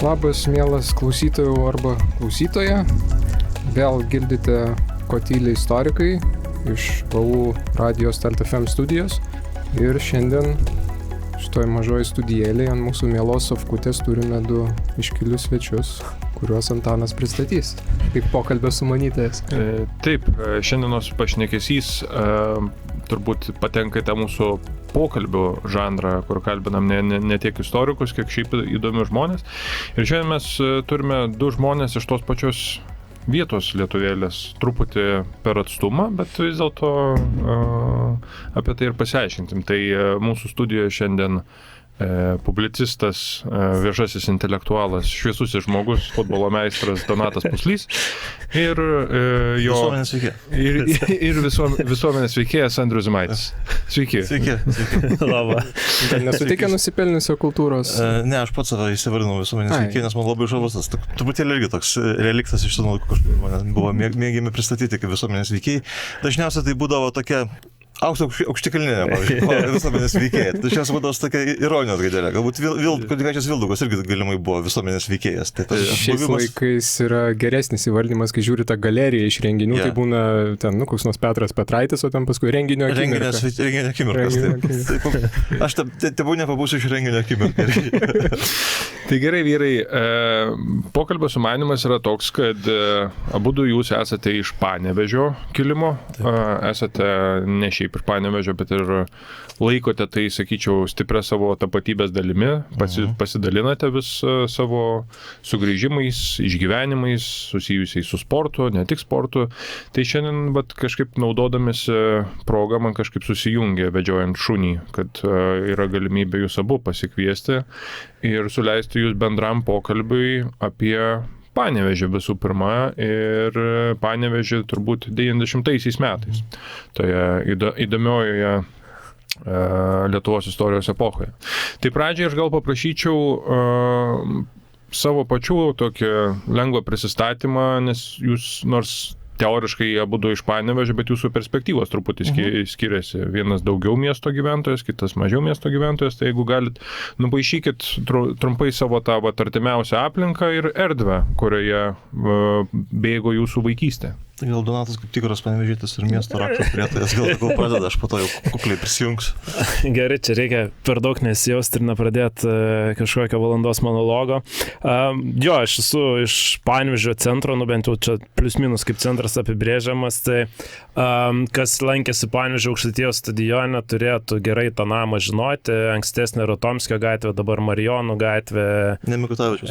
Labas, mielas klausytojų arba klausytoja. Vėl girdite Ko tyli istorikai iš VU radijos Start FM studijos. Ir šiandien šitoj mažoji studijėlėje ant mūsų mielos sofkutės turime du iškilius svečius, kuriuos Antanas pristatys, kaip pokalbio sumanytojas. Taip, šiandienos pašnekesys turbūt patenka į tą mūsų pokalbių žanrą, kur kalbinam ne tiek istorikus, kiek šiaip įdomius žmonės. Ir šiandien mes turime du žmonės iš tos pačios vietos lietuvėlės, truputį per atstumą, bet vis dėlto apie tai ir pasiaiškintim. Tai mūsų studijoje šiandien publicistas, viešasis intelektualas, šviesusis žmogus, futbolo meistras Donatas Puslys ir jo ir visuomenės veikėjas Andrius Žemaitis. Sveiki. Sveiki. Labą. Nesuteikia nusipelnusio kultūros? Ne, aš pats save įsivardinau visuomenės veikėją, nes man labai žavus tas. Truputėlį irgi toks reliktas iš senų laikų, kažkaip man buvo mėgiami pristatyti kaip visuomenės veikėjai. Dažniausiai tai būdavo tokia aukštikalninė, pavyzdžiui, visuomenės veikėja. Dažniausiai būdavo tokia ironijos gaidelė. Galbūt kunigaikštis Vildugos irgi galimai buvo visuomenės veikėjas. Tai šiais laikais yra geresnis įvardymas, kai žiūri tą galeriją iš renginių, tai būna ten, koks nors Petras Petraitis, o ten paskui renginio akimirka. Renginio akimirkas. Aš tebū nepabūsiu iš renginio akimirką. Tai gerai, vyrai, pokalbio sumanymas yra toks, kad abudu jūs esate iš Panevėžio kilimo, esate ne šiaip ir Panevėžio, bet ir laikote tai, sakyčiau, stiprią savo tapatybės dalimi, pasidalinate vis savo sugrįžimais, išgyvenimais, susijusiais su sportu, ne tik sportu. Tai šiandien kažkaip naudodamis progą man kažkaip susijungė vedžiojant šunį, kad yra galimybė jūs abu pasikviesti ir suleisti jūs bendram pokalbiui apie Panevėžį visų pirma ir Panevėžį turbūt 90-aisiais metais, toje įdomiojoje Lietuvos istorijos epochoje. Tai pradžiai aš gal paprašyčiau savo pačių tokį lengvą prisistatymą, nes jūs nors teoriškai abudu iš Panevėžio, bet jūsų perspektyvos truputį skiriasi. Vienas daugiau miesto gyventojas, kitas mažiau miesto gyventojas. Tai jeigu galit, nupaišykit trumpai savo tą artimiausią aplinką ir erdvę, kurioje bėgo jūsų vaikystė. Tai gal Donatas kaip tikras panevėžietis ir miesto raktas prietajas, gal pradeda, aš po to jau kukliai prisijungsiu. Gerai, čia reikia per daug nesijausti ir nepradėti kažkokio valandos monologo. Jo, aš esu iš Panevėžio centro, bent jau čia plius minus kaip centras apibrėžiamas, tai kas lankėsi Panevėžio Aukštaitijos stadione, turėtų gerai tą namą žinoti. Ankstesnė Rotomskio gatvė, dabar Marijonų gatvė. Ne Mikutavičius.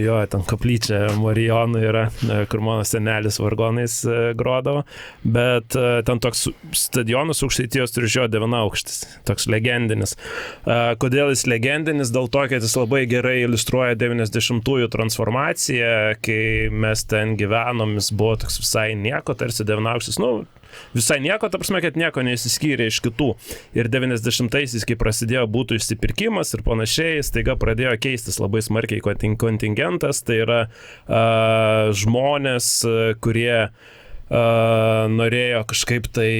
Jo, ten kaplyčia Marijonų yra, kur mano senelis vargonais grodavo, bet ten toks stadionas Aukštaitijos turi 9 aukštis, toks legendinis. Kodėl jis legendinis? Dėl to, kad jis labai gerai iliustruoja 90-ųjų transformaciją, kai mes ten gyvenom, jis buvo toks visai nieko, tarsi 9 aukštis, visai nieko, ta prasme, kad nieko neįsiskyrė iš kitų. Ir 90-aisiais, kai prasidėjo būtų išsipirkimas ir panašiai, staiga pradėjo keistis labai smarkiai kontingentas, tai yra žmonės, kurie norėjo kažkaip tai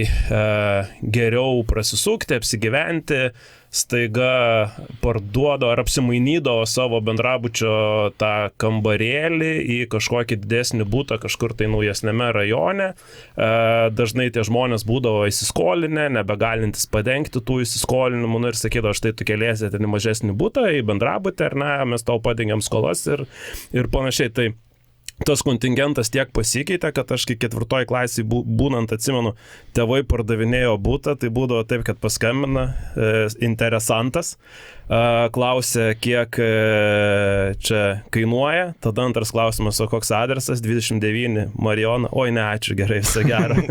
geriau prasisukti, apsigyventi, staiga parduodo ar apsimainydavo savo bendrabučio tą kambarėlį į kažkokį didesnį butą kažkur tai naujesnėme rajone. Dažnai tie žmonės būdavo įsiskolinę, nebegalintis padengti tų įsiskolinimų, ir sakydavo, štai tu keliesi ten į mažesnį butą, į bendrabutę, ar ne, mes tau padengiam skolas ir panašiai. Tai tas kontingentas tiek pasikeitė, kad aš kai 4 klasėje būnant, atsimenu, tėvai pardavinėjo butą, tai būdavo taip, kad paskambina interesantas, klausė, kiek čia kainuoja, tada antras klausimas, o koks adresas, 29 Marijonų, oi ne, ačiū, gerai, visą gerą.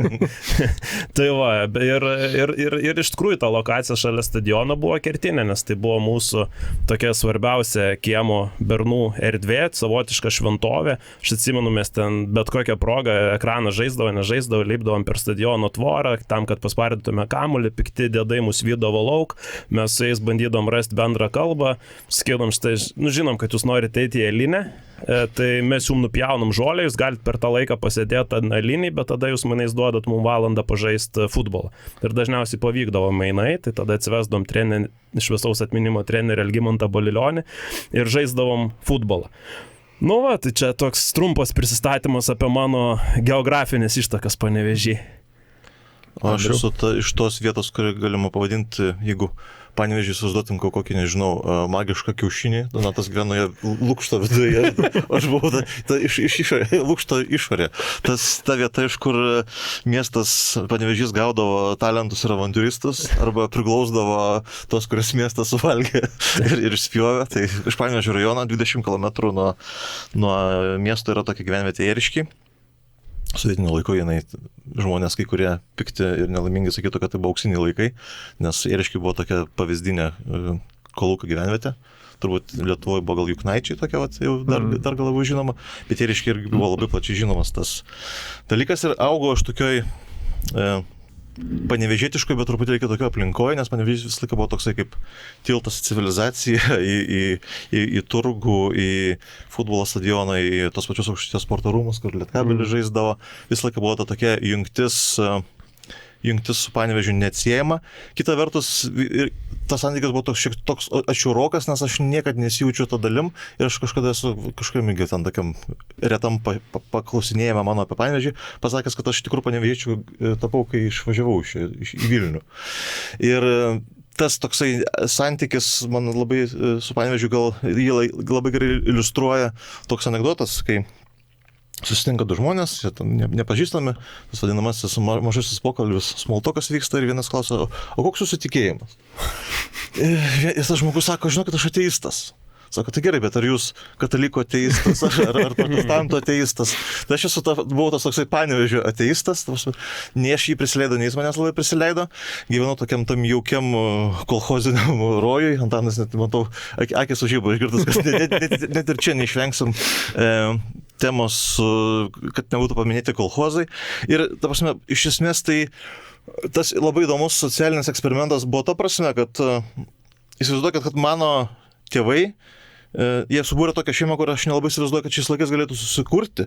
Tai va, ir iš tikrųjų ta lokacija šalia stadiono buvo kertinė, nes tai buvo mūsų tokia svarbiausia kiemo bernų erdvė, savotiška šventovė. Aš atsimenu, mes ten bet kokią progą ekraną nežaisdavo, lipdavom per stadiono tvorą, tam, kad paspardytume kamuolį, pikti dėdai mus vydavo lauk, mes su jais bandydom rasti bendrą kalbą, sakydom, štai, žinom, kad jūs norite eiti į eilinę, tai mes jums nupjaunam žolę, jūs galite per tą laiką pasėdėti analinį, bet tada jūs manais duodat mums valandą pažaisti futbolą. Ir dažniausiai pavykdavo mainai, tai tada atsivesdom šviesaus atminimo trenerį Algimantą Balilionį ir žaisdavom futbolą. Nu va, tai čia toks trumpas prisistatymas apie mano geografinės ištakas Panevėžy. O aš esu iš tos vietos, kurį galima pavadinti, jeigu Panevėžį sužduotum kokį, nežinau, magišką kiaušinį, Donatas gyvenoje Lukšto viduje, aš buvau iš išorė, Lukšto išorė. Ta vieta, iš kur miestas Panevėžys gaudavo talentus ir avantūristus, arba priglausdavo tos, kurias miestas suvalgė ir išspjovė. Tai iš Panevėžio rajono 20 km nuo miesto yra tokia gyvenvietė Ėriškiai. Sudėtinio laiko žmonės, kai kurie pikti ir nelaimingi sakytų, kad tai buvo auksiniai laikai, nes Ėriškiai buvo tokia pavyzdinė kolūkio gyvenvietė. Turbūt Lietuvoje buvo gal Juknaičiai tokia, jau dar gal labiau žinoma, bet Ėriškiai irgi buvo labai plačiai žinomas tas dalykas ir augo aš tokioj panevežėtiškoj, bet truputį kitokio aplinkoje, nes Panevėžys visą laiką buvo toksai kaip tiltas į civilizaciją, į turgų, į futbolo stadioną, į tos pačius aukšties sporto rūmus, kur Lietkabelį žaisdavo. Visą laiką buvo ta tokia jungtis su Panevėžiu neatsiejama. Kita vertus, tas santykis buvo toks atšiaurokas, nes aš niekad nesijaučiu to dalim ir aš kažkada esu kažkokiam ten tokiam retam paklausinėjame mano apie Panevėžį, pasakęs, kad aš tikrų panevėžiečių tapau, kai išvažiavau į Vilnių. Ir tas toksai santykis man labai su Panevėžiu jį labai gerai iliustruoja toks anekdotas, kai susitinka du žmonės, nepažįstami, tas vadinamasis mažasis pokalbis, smoltokas vyksta ir vienas klausia, o koks jūsų tikėjimas? Ir tas žmogus sako, žinau, kad aš ateistas. Sako, tai gerai, bet ar jūs kataliko ateistas, ar protestantų ateistas? Tai aš buvau tas toksai Panevėžio ateistas, nei aš jį prisileidau, nei jis manęs labai prisileido. Gyvenau tokiam tam jaukiam kolchoziniam rojui, Antanas net, matau, akis užžibo išgirdus, kad net ir čia neišvengsim temos, kad nebūtų paminėti kolchozai. Ir, ta prasme, iš esmės tai tas labai įdomus socialinis eksperimentas buvo ta prasme, kad įsivaizduokit, kad mano tėvai, jie subūrė tokią šeimą, kur aš nelabai įsivaizduoju, kad šiais laikais galėtų susikurti,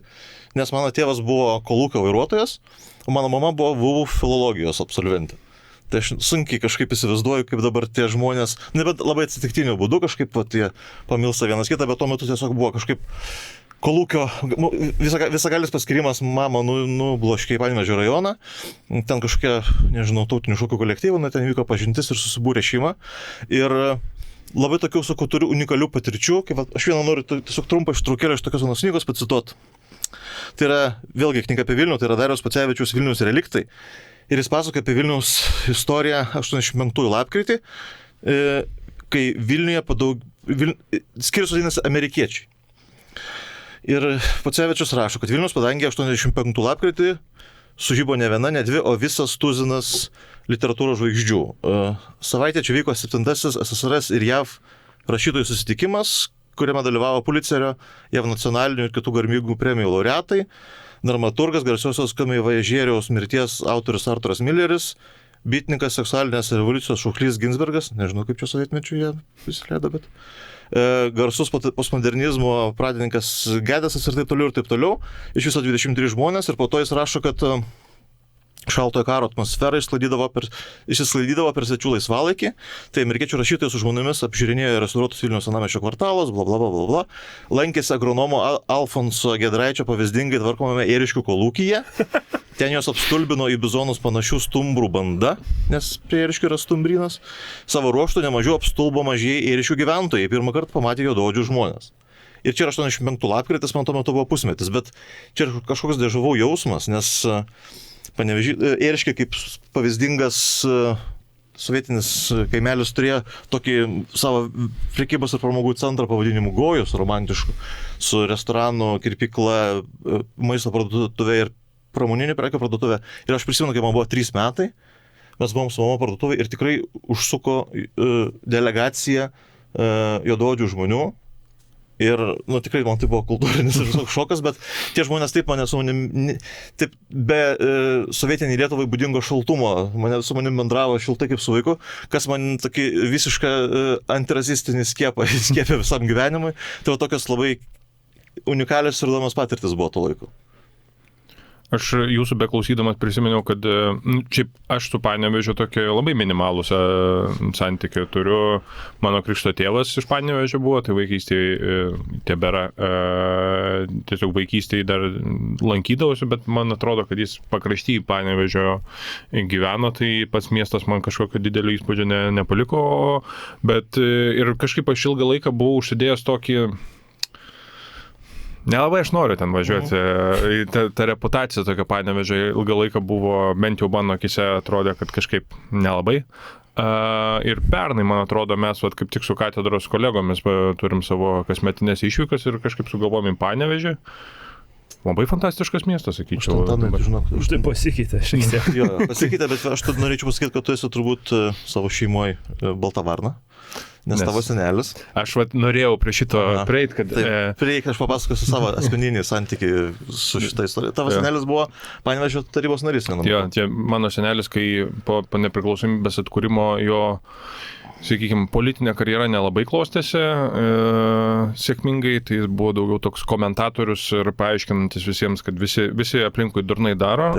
nes mano tėvas buvo kolūkio vairuotojas, o mano mama buvo VU filologijos absolventė. Tai aš sunkiai kažkaip įsivaizduoju, kaip dabar tie žmonės, nebent labai atsitiktiniu būdu kažkaip jie pamilsta vienas kitą, bet tuo metu tiesiog buvo kažkaip kolūkio, visagalis paskirimas mama nubloškė į Panevėžio rajoną, ten kažkokie, nežinau, tautinių šokių kolektyvų, ten vyko pažintis ir susibūrė šeima. Ir labai tokių, sakau, turiu unikalių patirčių, kaip aš vieną noriu tiesiog trumpą ištraukėlę iš tokios vienos knygos pacituot. Tai yra vėlgi knyga apie Vilnių, tai yra Dariaus Pacevičiaus Vilniaus reliktai. Ir jis pasakoja apie Vilniaus istoriją 85 lapkritį, kai Vilniuje skyrius vadinasi amerikiečiai. Ir Pacevičius rašo, kad Vilnius padangė 85 lapkritį sužibo ne viena, ne dvi, o visas tuzinas literatūros žvaigždžių. Savaitę čia vyko 7-asis SSRS ir JAV rašytojų susitikimas, kuriame dalyvavo Pulitzerio, JAV nacionalinių ir kitų garbingų premijų laureatai, dramaturgas garsiosios Kamaivaježieriaus mirties autorius Arturas Milleris, bitininkas seksualinės revoliucijos šauklys Ginsbergas, nežinau kaip čia sovietmečių jie prisileido, bet garsus postmodernizmo pradininkas Gedesas ir taip toliau. Iš viso 23 žmonės ir po to jis rašo, kad šaltojo karo atmosfera išsklaidydavo per svečių laisvalaikį. Tai amerikiečių rašytojai su žmonėmis apžiūrinėjo restauruotus Vilniaus senamiesčio kvartalus, bla. Lankėsi agronomo Alfonso Giedraičio pavyzdingai tvarkomame Ėriškių kolūkyje. Ten jos apstulbino į bizonus panašių stumbrų banda, nes prie Ėriškių yra stumbrynas. Savo ruoštų nemažiau apstulbo mažieji Ėriškių gyventojai. Pirmą kartą pamatė juodaodžių žmonės. Ir čia yra 85 lapkritis, man tuo metu buvo pusmetis, bet čia yra kažkoks dežavau jausmas, nes Ėriškiai kaip pavyzdingas sovietinis kaimelis turėjo tokį savo prekybos ir pramogų centrą pavadinimu Gojus, romantišku, su restoranu, kirpykla, maisto parduotuvė ir pramoninė prekių parduotuvė. Ir aš prisimenu, kai man buvo 3 metai, mes buvom su mama parduotuvė ir tikrai užsuko delegacija juodaodžių žmonių. Ir, tikrai man tai buvo kultūrinis ir šokas, bet tie žmonės taip mane su manim, taip be sovietiniai Lietuvai būdingo šaltumo, su manim bendravo šiltai kaip su vaiku, kas man tokį visišką antirasistinį skiepą skiepė visam gyvenimui. Tai va tokios labai unikalios ir įdomios patirtis buvo to laiku. Aš jūsų beklausydamas prisiminiau, kad šiaip aš su Panevėžiu tokie labai minimalūs santykiai turiu. Mano krikšto tėvas iš Panevėžio buvo, tai vaikystėje tebėra. Tiesiog vaikystėje dar lankydavausi, bet man atrodo, kad jis pakrašty Panevėžio gyveno, tai pats miestas man kažkokio didelio įspūdžio nepaliko. Bet ir kažkaip aš ilgą laiką buvau užsidėjęs tokį... Nelabai aš noriu ten važiuoti. Ta reputacija tokia Panevėžio ilgą laiką buvo, bent jau mano akise atrodė, kad kažkaip nelabai. Ir pernai, man atrodo, mes kaip tik su katedros kolegomis turim savo kasmetinės išvykas ir kažkaip sugalvojom į Panevėžį. Labai fantastiškas miestas, sakyčiau. Už tai pasikeitė šiek tiek. Jo, pasikeitė, bet aš norėčiau pasakyti, kad tu esi turbūt savo šeimoje balta varna. Nes tavo senelis. Aš norėjau prie šito prieiti, kad... Prieik, aš papasakosiu savo asmeninį santykį su šitą istoriją. Tavo senelis buvo Panevėžio tarybos narys. Jo, mano senelis, kai po nepriklausomybės atkūrimo jo, sakykime, politinė karjera nelabai klostėsi sėkmingai, tai jis buvo daugiau toks komentatorius ir paaiškinantis visiems, kad visi aplinkui durnai daro.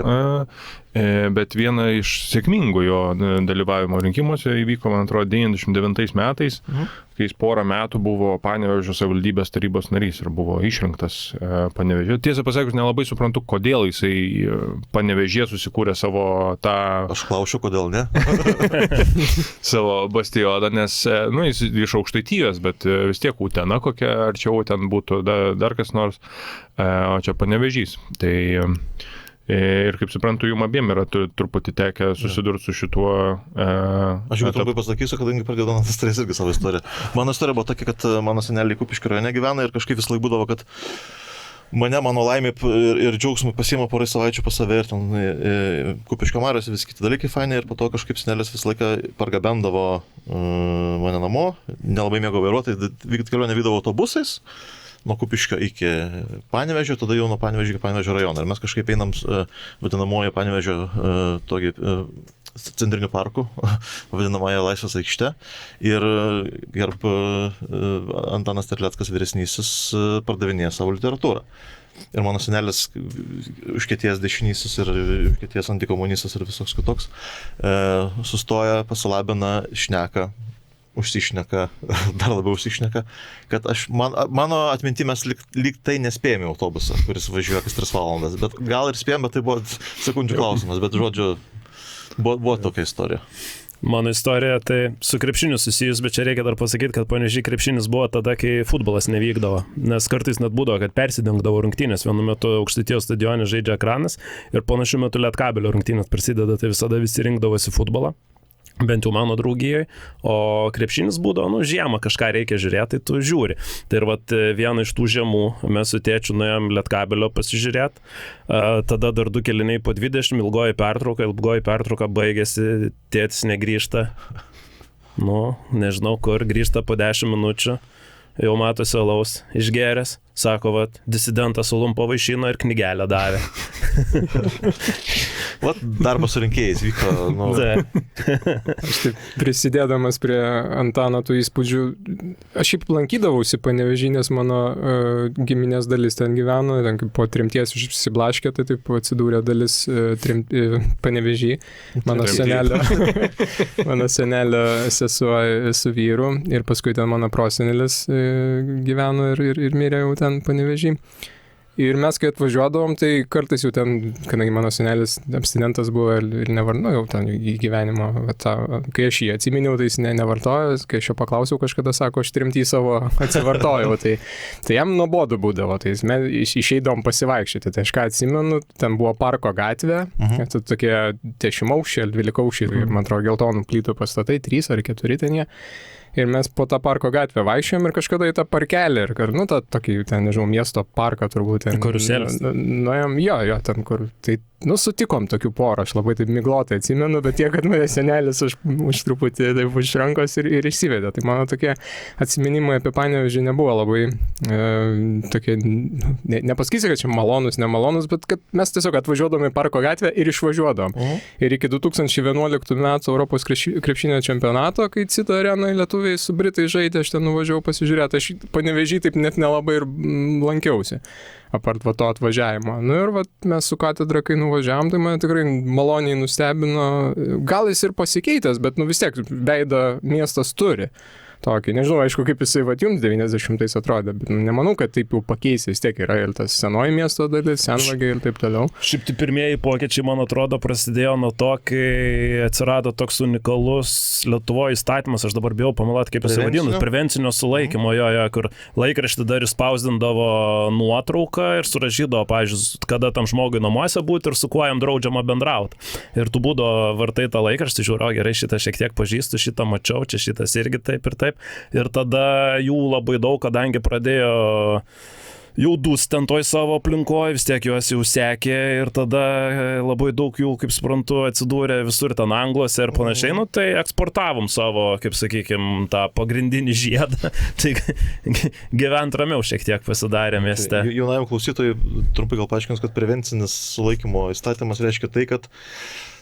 Bet viena iš sėkmingų jo dalyvavimo rinkimuose įvyko, man atrodo, 99 metais, kai jis porą metų buvo Panevėžio savivaldybės tarybos narys ir buvo išrinktas Panevėžio. Tiesą pasakius, nelabai suprantu, kodėl jisai Panevėžyje susikūrė savo tą... Aš klausiu, kodėl ne? savo bastioną, nes, jis iš Aukštaitijos, bet vis tiek Utena kokia arčiau ten būtų dar kas nors, o čia Panevėžys. Tai... Ir kaip suprantu, jums abiem yra truputį tekę susidurti su šituo... Aš jau trumpai pasakysiu, kadangi pradėjau Donatas turės irgi savo istoriją. Mano istorija buvo tokia, kad mano seneliai Kupiškio rajone gyvena ir kažkaip vis laik būdavo, kad mano laimė ir džiaugsmai pasiima porai savaičių pas save ir ten Kupiškio mariose vis kiti dalykai fainai ir po to kažkaip senelis visą laiką pargabendavo mane namo, nelabai mėgo vairuoti, kelionę vykdavo autobusais. Nuo Kupiškio iki Panevėžio, tada jau nuo Panevėžio iki Panevėžio rajono. Ir mes kažkaip einam vadinamoje Panevėžio tokį centriniu parku, vadinamoje Laisvės aikšte. Ir Antanas Terleckas vyresnysis pardavinėja savo literatūrą. Ir mano senelis, užkietėjęs dešinysis ir užkietėjęs antikomunistas ir visoks kitoks, sustoja, pasilabina, šneka. Užsišneka, dar labiau užsišneka, kad mano atminti mes lyg tai nespėjome autobusą, kuris važiuoja kas 3 valandas, bet gal ir spėjome, bet tai buvo sekundžių klausimas, bet žodžiu, buvo tokia istorija. Mano istorija tai su krepšiniu susijus, bet čia reikia dar pasakyti, kad Panevėžy krepšinis buvo tada, kai futbolas nevykdavo, nes kartais net būdavo, kad persidengdavo rungtynės, vienu metu Aukštaitijos stadione žaidžia Ekranas ir panašiu metu Lietkabelio rungtynės prasideda, tai visada visi rinkdavosi futbolą. Bent jau mano draugijoje, o krepšinis būdavo, žiemą kažką reikia žiūrėti, tai tu žiūri. Tai ir vieną iš tų žiemų mes su tėčiu nuėjom Lietkabelio pasižiūrėti, tada dar 2 kėliniai po 20, ilgoji pertrauka baigėsi, tėtis negrįžta, nežinau kur, grįžta po 10 minučių, jau matosi alaus išgeręs, sako, disidentas Ulumpo vaišino ir knygelę davė. Darbas su rinkėjais vyko. Aš taip prisidėdamas prie Antano tų įspūdžių, aš šiaip lankydavausi Panevėžy, nes mano giminės dalis ten gyveno, ten po tremties išsiblaškė, tai taip atsidūrė dalis Panevėžy. Mano senelio sesuo su vyru ir paskui ten mano prosenelis gyveno ir mirė jau ten Panevėžy. Ir mes, kai atvažiuodavom, tai kartais jau ten, kadangi mano senelis abstinentas buvo ir nevartojau ten į gyvenimo, kai aš jį atsiminiau, tai jis nevartojo, kai aš jo paklausiau kažkada, sako, aš tremtį savo atsivartojau, tai jam nuobodu būdavo, tai mes išeidavom pasivaikščioti, tai aš ką atsimenu, ten buvo Parko gatvė, tokie 10 aukščiai, 12 aukščiai, man atrodo, geltonų plytų pastatai, 3 ar 4 ten jie. Ir mes po tą Parko gatvę vaikščiojom ir kažkada į tą parkelį, ir tą tokį, ten, nežinau, miesto parką turbūt. Karuselės. Nuėjom, jo, ten kur, tai sutikom tokių porą, aš labai taip miglotai atsimenu, bet tiek, kad mane senelis už truputį taip už rankos ir išsivedė. Tai mano tokie atsiminimai apie Panevėžį nebuvo labai tokie, nepasakysiu, kad čia malonus, nemalonus, bet kad mes tiesiog atvažiuodom į Parko gatvę ir išvažiuodom. Ir iki 2011 metų Europos krepšinio čempionato, kai Cito arenoje lietuviai su Britai žaidė, aš ten nuvažiavau pasižiūrėti, aš Panevėžį taip net nelabai ir lankiausi. Apart to atvažiavimo. Ir mes su katedra, kai nuvažiavam, tai mane tikrai maloniai nustebino. Gal jis ir pasikeitęs, bet vis tiek veidą miestas turi. Tokį. Nežinau, aišku, kaip jisai jums 90-ais atrodė, bet nemanau, kad taip jau pakeis, vis tiek yra ir tas senoji miesto dalis, senvagiai ir taip toliau. Šiaip tai pirmieji pokyčiai, man atrodo, prasidėjo nuo to, kai atsirado toks unikalus Lietuvoje įstatymas, aš dabar bijau pameluoti, kaip jis vadinasi, prevencinio sulaikymo, kur laikraštį dar įspausdindavo nuotrauką ir surašydavo, pavyzdžiui, kada tam žmogui namuose būti ir su kuo jam draudžiama bendrauti. Ir tu būdavo vartai tą laikraštį, žiūrėjau, gerai, šitą šiek tiek pažįstu, šitą mačiau, čia šitas irgi taip ir taip. Ir tada jų labai daug, kadangi pradėjo jau dūst ten toj savo aplinkoje, vis tiek juos jau sekė ir tada labai daug jų, kaip suprantu, atsidūrė visur ten Angluose ir panašiai, tai eksportavom savo, kaip sakykim, tą pagrindinį žiedą, tai gyvent ramiau šiek tiek pasidarė mieste. Jaunajam klausytojui trumpai gal paaiškins, kad prevencinis sulaikymo įstatymas reiškia tai, kad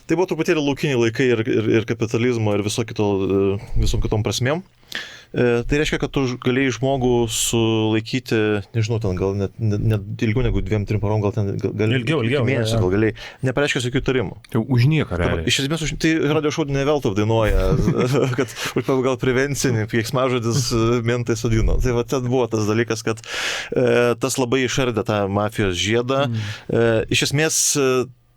tai buvo truputėlį laukiniai laikai ir kapitalizmo ir visom kitom prasmėm. Tai reiškia, kad tu galėjai žmogų sulaikyti, nežinau, ten gal net ilgiau negu 2-3 parom, gal ten ilgiau, mėnesį gal galėjai, nepareiškęs jokių tarimų. Tai už nieką realiai. Iš esmės, tai Radio Šou ne veltui dainuoja, kad gal prevencinį, keiksmažodis mentai sodino. Tai va, ten buvo tas dalykas, kad tas labai išardė tą mafijos žiedą. Iš esmės,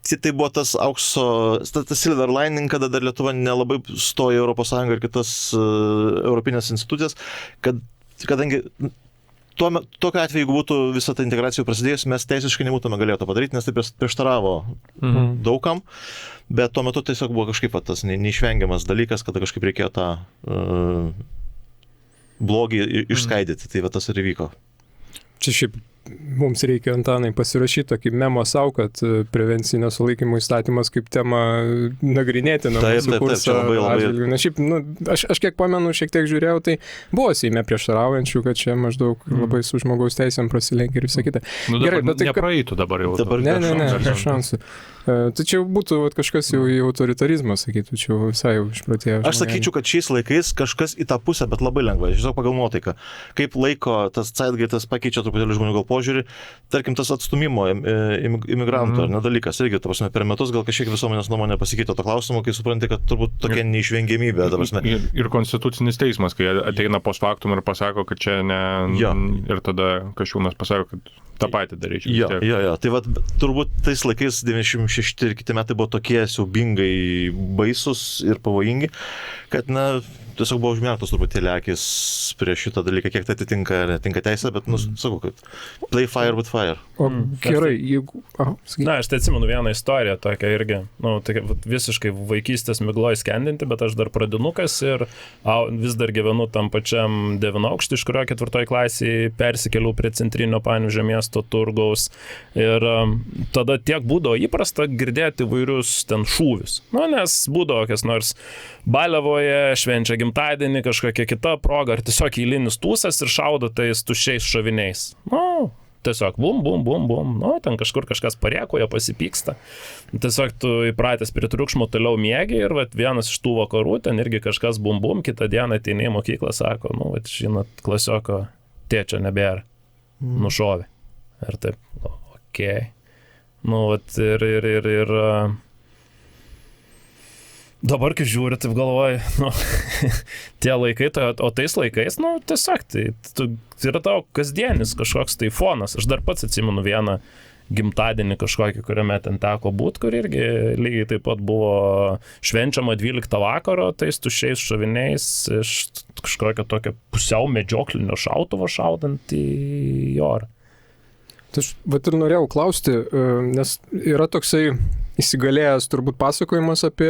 tai buvo tas tas silver lining, kada dar Lietuva nelabai stojo Europos Sąjungą ir kitas europinės institucijas, kadangi tokiu atveju, jeigu būtų visą tą integraciją prasidėjus, mes teisiškai nebūtume galėję to padaryti, nes tai prieštaravo daugam, bet tuo metu tiesiog buvo kažkaip tas neišvengiamas dalykas, kada kažkaip reikėjo tą blogį išskaidyti, tai va tas ir įvyko. Čia šiaip mums reikia, Antanai, pasirašyti tokį memo savo, kad prevencinio sulaikymo įstatymas kaip tema nagrinėtina mūsų kurso atžvilgiu. Nes šiaip, aš kiek pamenu, šiek tiek žiūrėjau, tai buvo Seime prieštaraujančių, kad čia maždaug labai su žmogaus teisėm prasilenkia ir visą kitą. Gerai, bet tai nepraeitų dabar jau. Ne, šansų. Tai čia būtų kažkas jau į autoritarizmą, sakytų, čia visai jau išpratėjo. Aš sakyčiau, kad šiais laikais kažkas į tą pusę, bet labai lengvai, žinau, pagal nuotaiką. Kaip laiko tas zeitgeitas pakeičia truputėlį žmonių gal požiūrį, tarkim, tas atstumimo imigrantų ar nedalykas, irgi, ta prasme, per metus gal kažkiek visuomenės nuomonė pasikeitė to klausimo, kai supranti, kad turbūt tokia neišvengiamybė. Ir konstitucinis teismas, kai ateina post factum ir pasako, kad čia ne... Ja. Ir tada Kasčiūnas pasako, kad tą patį daryčiau. Jo. Tai va, turbūt tais laikais 96 ir kiti metai buvo tokie siaubingai baisus ir pavojingi, kad, tiesiog buvo užmerktos truputėlį akis prieš šitą dalyką, kiek tai atitinka ar netinka teisę, bet, sakau, kad play fire with fire. O gerai, jeigu... Aš tai atsimenu vieną istoriją tokią irgi, tai visiškai vaikystės migloj skendinti, bet aš dar pradinukas ir vis dar gyvenu tam pačiam 9 aukštį, iš kurio 4 klasėje persikėliau prie centrinio Panevėžio miesto turgaus ir tada tiek būdavo įprasta girdėti įvairius ten šūvius. Nes būdavo kas nors Baliavoje, švenčia gimtadienį, kažkokia kita proga, ar tiesiog eilinis tūsas ir šaudo tais tuščiais šoviniais. Tiesiog bum, bum, bum, bum, ten kažkur kažkas parėkoja, pasipyksta. Tiesiog tu įpratęs prie triukšmo toliau miegi ir vienas iš tų vakarų, ten irgi kažkas bum, bum, kitą dieną ateini į mokyklą, sako, žinot, klasioko tėčio nebėra, nušovė. Ir taip, okei. Ir dabar, kai žiūri, taip galvoju, tie laikai, o tais laikais, tiesiog, tai yra tavo kasdienis kažkoks tai fonas. Aš dar pats atsimenu vieną gimtadienį kažkokį, kuriame ten teko būti, kur irgi lygiai taip pat buvo švenčiama 12 vakaro, tais tuščiais šoviniais iš kažkokio tokio pusiau medžioklinio šautuvo šaudant į orą. Tai aš ir norėjau klausti, nes yra toksai įsigalėjęs turbūt pasakojimas apie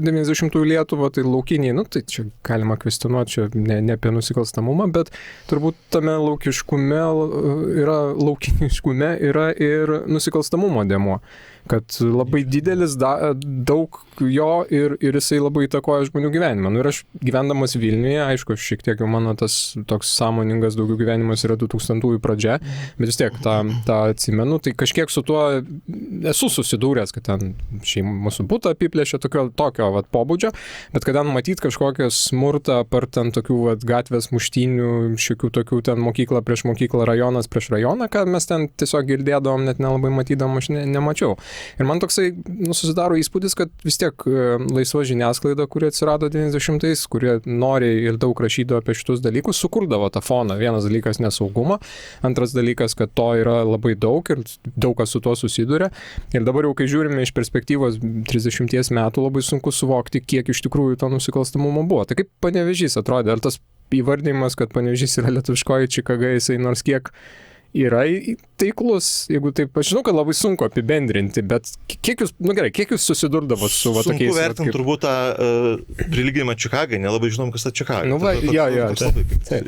90-ųjų Lietuvą, tai laukiniai, tai čia galima kvestionuoti, čia ne apie nusikalstamumą, bet turbūt tame laukiniškume yra ir nusikalstamumo dėmuo. kad labai didelis, daug jo ir jisai labai įtakoja žmonių gyvenimą. Nu, ir aš gyvendamas Vilniuje, aišku, šiek tiek jau mano tas toks sąmoningas daugiau gyvenimas yra 2000-ųjų pradžia, bet vis tiek tą atsimenu, tai kažkiek su tuo esu susidūręs, kad ten mūsų butą apiplėšė tokio vat, pobūdžio, bet kad ten matyti kažkokią smurtą, apart ten tokių vat, gatvės muštynių, šiokių tokių ten mokykla prieš mokyklą, rajonas prieš rajoną, kad mes ten tiesiog girdėdavom, net nelabai matydavom, aš nemačiau. Ir man toksai susidaro įspūdis, kad vis tiek laisva žiniasklaida, kuri atsirado 90-ais, kurie noriai ir daug rašydavo apie šitus dalykus, sukurdavo tą foną. Vienas dalykas nesaugumą, antras dalykas, kad to yra labai daug ir daug kas su tuo susiduria. Ir dabar jau, kai žiūrime iš perspektyvos 30 metų, labai sunku suvokti, kiek iš tikrųjų to nusikalstamumo buvo. Tai kaip Panevėžys atrodė? Ar tas įvardymas, kad Panevėžys yra lietuviškoji Čikaga, jisai nors kiek yra taiklus, jeigu taip, aš žinau, kad labai sunku apibendrinti, bet kiek jūs susidurdavot su va tokiais... Sunku vertinti turbūt tą prilyginimą Čikagai, nelabai žinom, kas ta Čikaga. Nu, va,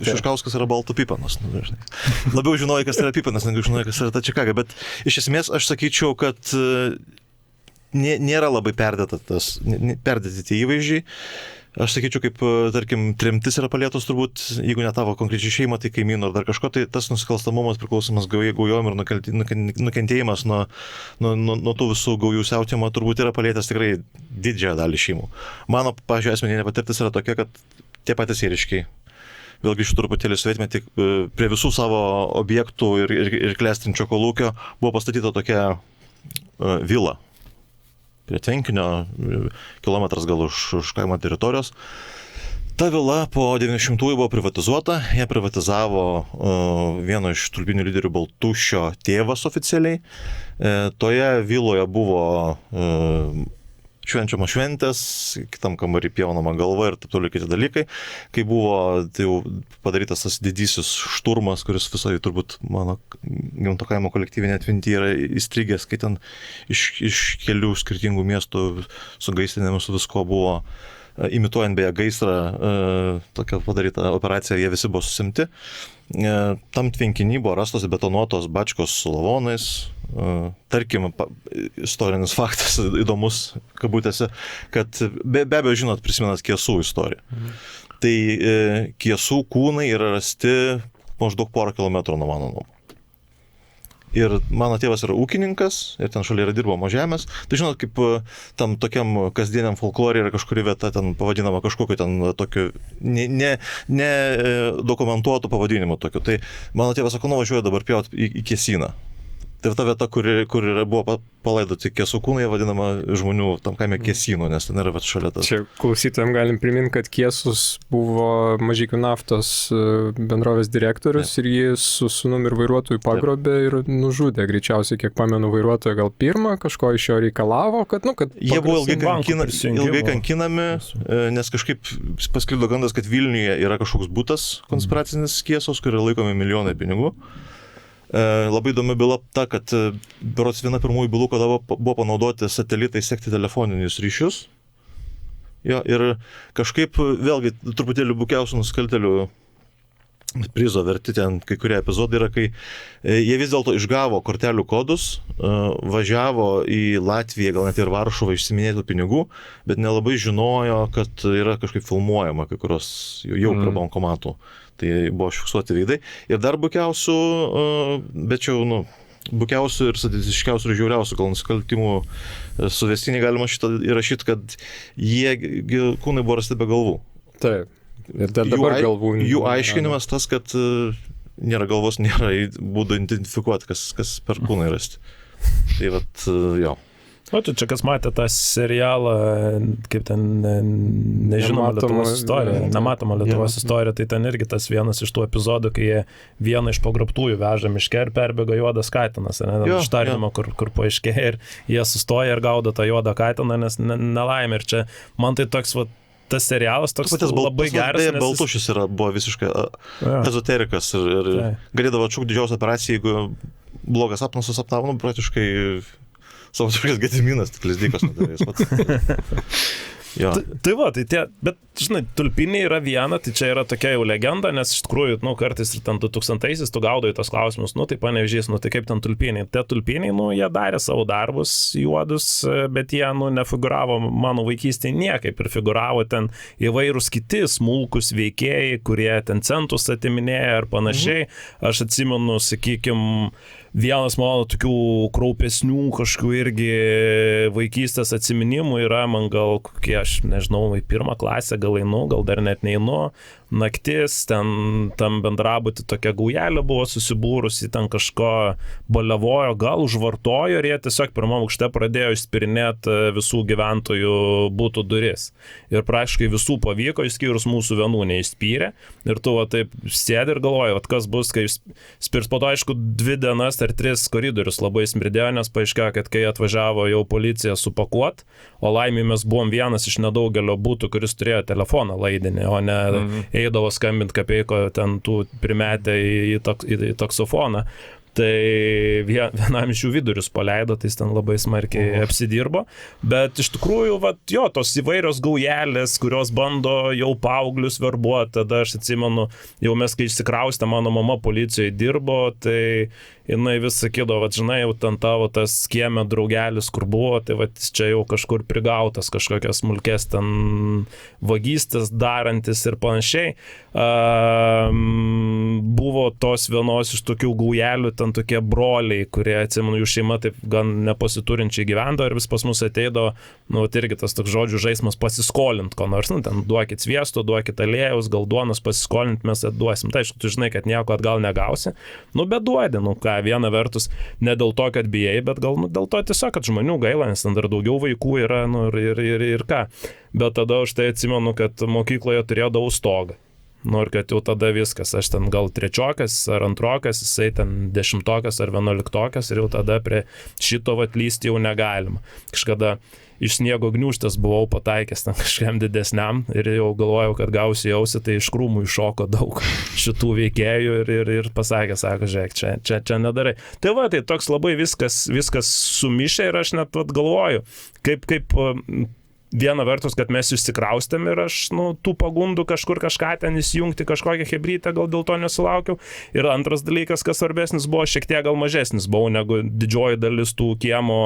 Šiškauskas yra baltų pipanas. Labiau žinojai, kas yra pipanas, negu žinojai, kas yra ta Čikaga, bet iš esmės aš sakyčiau, kad nėra labai perdėti tie įvaizdžiai. Aš sakyčiau, kaip, tarkim, tremtis yra palėtos turbūt, jeigu ne tavo konkrečiai šeima, tai kaimynų ar dar kažko, tai tas nusikalstamumas priklausomas gaujom ir nukentėjimas nuo tų visų gaujų siautimo turbūt yra palėtęs tikrai didžiąją dalį šeimų. Mano, pavyzdžiui, asmeninė patirtis yra tokia, kad tie patys ėriškiai, vėlgi iš truputėlį svetmetį, prie visų savo objektų ir klestrinčio kolūkio buvo pastatyta tokia vila. Prie tvenkinio, kilometras gal už kaimo teritorijos. Ta vila po 90-ųjų buvo privatizuota, ją privatizavo vieno iš tulpinių lyderių Baltušio tėvas oficialiai. Toje viloje buvo švenčiamos šventės, kitam kambarį pjaunama galva ir taip toliau kiti dalykai. Kai buvo tai jau padarytas tas didysis šturmas, kuris visai turbūt mano gimto kaimo kolektyvinė atminty yra įstrigęs, kai ten iš kelių skirtingų miestų su gaisrinėmis su visko buvo, imituojant beje gaisrą, tokia padaryta operacija, jie visi buvo susimti. Tam tvenkiny buvo rastos betonuotos bačkos su lavonais. Tarkim, istorinis faktas įdomus, kabutėse, kad be abejo žinot, prisimenat Kiesų istoriją. Tai Kiesų kūnai yra rasti maždaug porą kilometrų nuo mano namų. Ir mano tėvas yra ūkininkas, ir ten šalia yra dirbamo žemės. Tai žinot, kaip tam tokiam kasdieniam folklorė yra kažkuri vieta ten pavadinama kažkokiu ten tokiu ne dokumentuotų pavadinimu tokiu. Tai mano tėvas sako, nuvažiuoja dabar pjauti į Kiesyną. Tai ta vieta, kur buvo palaidoti Kiesų kūnai, vadinama žmonių tam kaime Kiesynu, nes ten yra šalia tas. Čia klausytojams galim priminti, kad Kiesus buvo Mažeikių naftos bendrovės direktorius ir jį su sūnum ir vairuotojų pagrobė ir nužudė. Greičiausiai, kiek pamenu, vairuotoją gal pirmą, kažko iš jo reikalavo, kad jie buvo ilgai kankinami, nes kažkaip pasklido gandas, kad Vilniuje yra kažkoks butas konspiracinis Kiesos, kur yra laikomi milijonai pinigų. Labai įdomi byla ta, kad berods viena pirmųjų bylų, kada buvo panaudoti satelitai sekti telefoninius ryšius. Jo, ir kažkaip vėlgi truputėlį bukiausių nusikaltelių prizo verti ten kai kurie epizodai yra, kai jie vis dėlto išgavo kortelių kodus, važiavo į Latviją, gal net ir Varšuvą išsiminėtų pinigų, bet nelabai žinojo, kad yra kažkaip filmuojama kai kurios jau prie bankomatų. Tai buvo fiksuoti veidai. Ir dar bukiausių, bet čia jau, bukiausių ir saditiškiausių ir žiauriausių gal nusikaltimų suvestinį galima šitą įrašyti, kad kūnai buvo rasti be galvų. Taip. Ir dabar galvų. Jų aiškinimas tas, kad nėra galvos, nėra būdų identifikuoti, kas per kūnai rasti. Tai vat, jo. O tu čia kas matė tą serialą, kaip ten nežinoma Lietuvos istorija, nematoma Lietuvos istorija, tai ten irgi tas vienas iš tų epizodų, kai jie vieną iš pogrobtųjų veža miške ir perbėga juodas katinas, ištarinimo, kur paaiškėja ir jie sustoja ir gaudo tą juodą katiną, nes nelaimė. Ir čia man tai toks, tas serialas toks labai geras. Beje, Baltušis buvo visiškai ezoterikas ir galėdavo atšūkti didžiausią operaciją, jeigu blogas sapnas susapnavo, praktiškai savo tokias Gediminas, tik Lizdykas nedarės. Tai va, tai bet žinai, tulpiniai yra viena, tai čia yra tokia jau legenda, nes iš tikrųjų, kartais ir ten 2000-aisiais tu gaudai tos klausimus, tai Panevėžys, tai kaip ten tulpiniai. Tie tulpiniai, jie darė savo darbus juodus, bet jie, nefiguravo mano vaikystėje niekaip ir figuravo ten įvairūs kiti smulkus veikėjai, kurie ten centus atiminėja ar panašiai. Aš atsimenu, sakykime, vienas mano tokių kraupesnių kažkokių irgi vaikystės atsiminimų yra, man gal kokie, aš nežinau, į pirmą klasę gal einu, gal dar net neinu, naktis, ten tam bendrabuti tokia gaujelė buvo susibūrusi, ten kažko balevojo, gal užvartojo ir jie tiesiog pirmam aukšte pradėjo išspirinėti visų gyventojų butų duris. Ir praškai visų pavyko, išskyrus mūsų vienų neišspyrė. Ir tu taip sėdi ir galvoji, kas bus, kai spirs. Po to, aišku, 2 dienas ar 3 koridorius labai smirdėjo, nes paaiškėjo, kad kai atvažiavo jau policija supakuot, o laimė mes buvom vienas iš nedaugelio butų, kuris turėjo telefoną laidinį, o ne eidavo skambint kapeiko ten tų primetę į taksofoną. Tai vienam iš jų vidurius paleido, tai jis ten labai smarkiai apsidirbo. Bet iš tikrųjų, tos įvairios gaujelės, kurios bando jau paauglius verbuoti, tada aš atsimenu, jau mes kai išsikraustė, mano mama policijoje dirbo, tai jinai vis sakydavo, žinai, jau ten tavo tas kieme draugelis, kur buvo, tai čia jau kažkur prigautas kažkokias smulkės ten vagystės darantis ir panašiai. Buvo tos vienos iš tokių gaujelių, ten tokie broliai, kurie, atsimenu, jų šeima taip gan nepasiturinčiai gyvendo ir vis pas mus ateidavo, irgi tas toks žodžių žaismas pasiskolint ko nors, ten duokit sviesto, duokit aliejaus, gal duonos pasiskolint, mes atduosim. Tai aišku, tu žinai, kad nieko atgal negausi, bet duodi, viena vertus, ne dėl to, kad bijai, bet gal dėl to tiesiog, kad žmonių gaila, nes ten dar daugiau vaikų yra, ir ką. Bet tada už tai atsimenu, kad mokykloje turėdavau stogą. Ir kad jau tada viskas, aš ten gal 3-okas ar 2-okas, jisai ten 10-okas ar 11-okas ir jau tada prie šito lysti jau negalima. Kažkada iš sniego gniūžtės buvau pataikęs ten kažkam didesniam ir jau galvojau, kad gausiu jausi, tai iš krūmų iššoko daug šitų veikėjų ir pasakė, sako, žiūrėk, čia nedarai. Tai tai toks labai viskas sumišė ir aš net galvoju, kaip viena vertus, kad mes išsikraustėm ir aš tų pagundų kažką ten įsijungti, kažkokią hebrytę gal dėl to nesulaukiau. Ir antras dalykas, kas svarbesnis buvo, šiek tiek gal mažesnis buvau negu didžioji dalis tų kiemo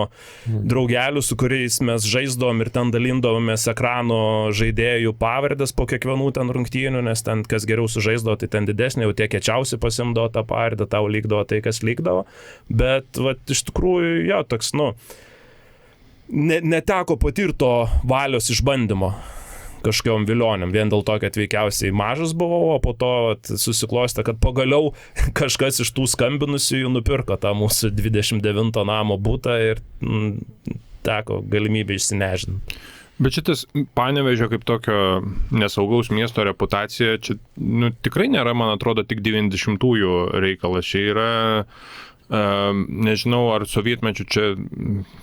draugelių, su kuriais mes žaisdavom ir ten dalindavomės ekrano žaidėjų pavardės po kiekvienų ten rungtynių, nes ten kas geriau sužaisdavo, tai ten didesnė, jau tie kiečiausi pasimdavo tą pavardę, tau lygdavo tai, kas lygdavo. Bet iš tikrųjų, toks, neteko patirto valios išbandymo kažkokiom vilionėm, vien dėl to, kad veikiausiai mažas buvau, o po to susiklostė, kad pagaliau kažkas iš tų skambinusiųjų nupirko tą mūsų 29 namo butą ir teko galimybę išsinežinti. Bet šitas Panevėžio kaip tokio nesaugaus miesto reputacija, čia tikrai nėra, man atrodo, tik 90-ųjų reikalas. Čia yra nežinau, ar sovietmečių čia,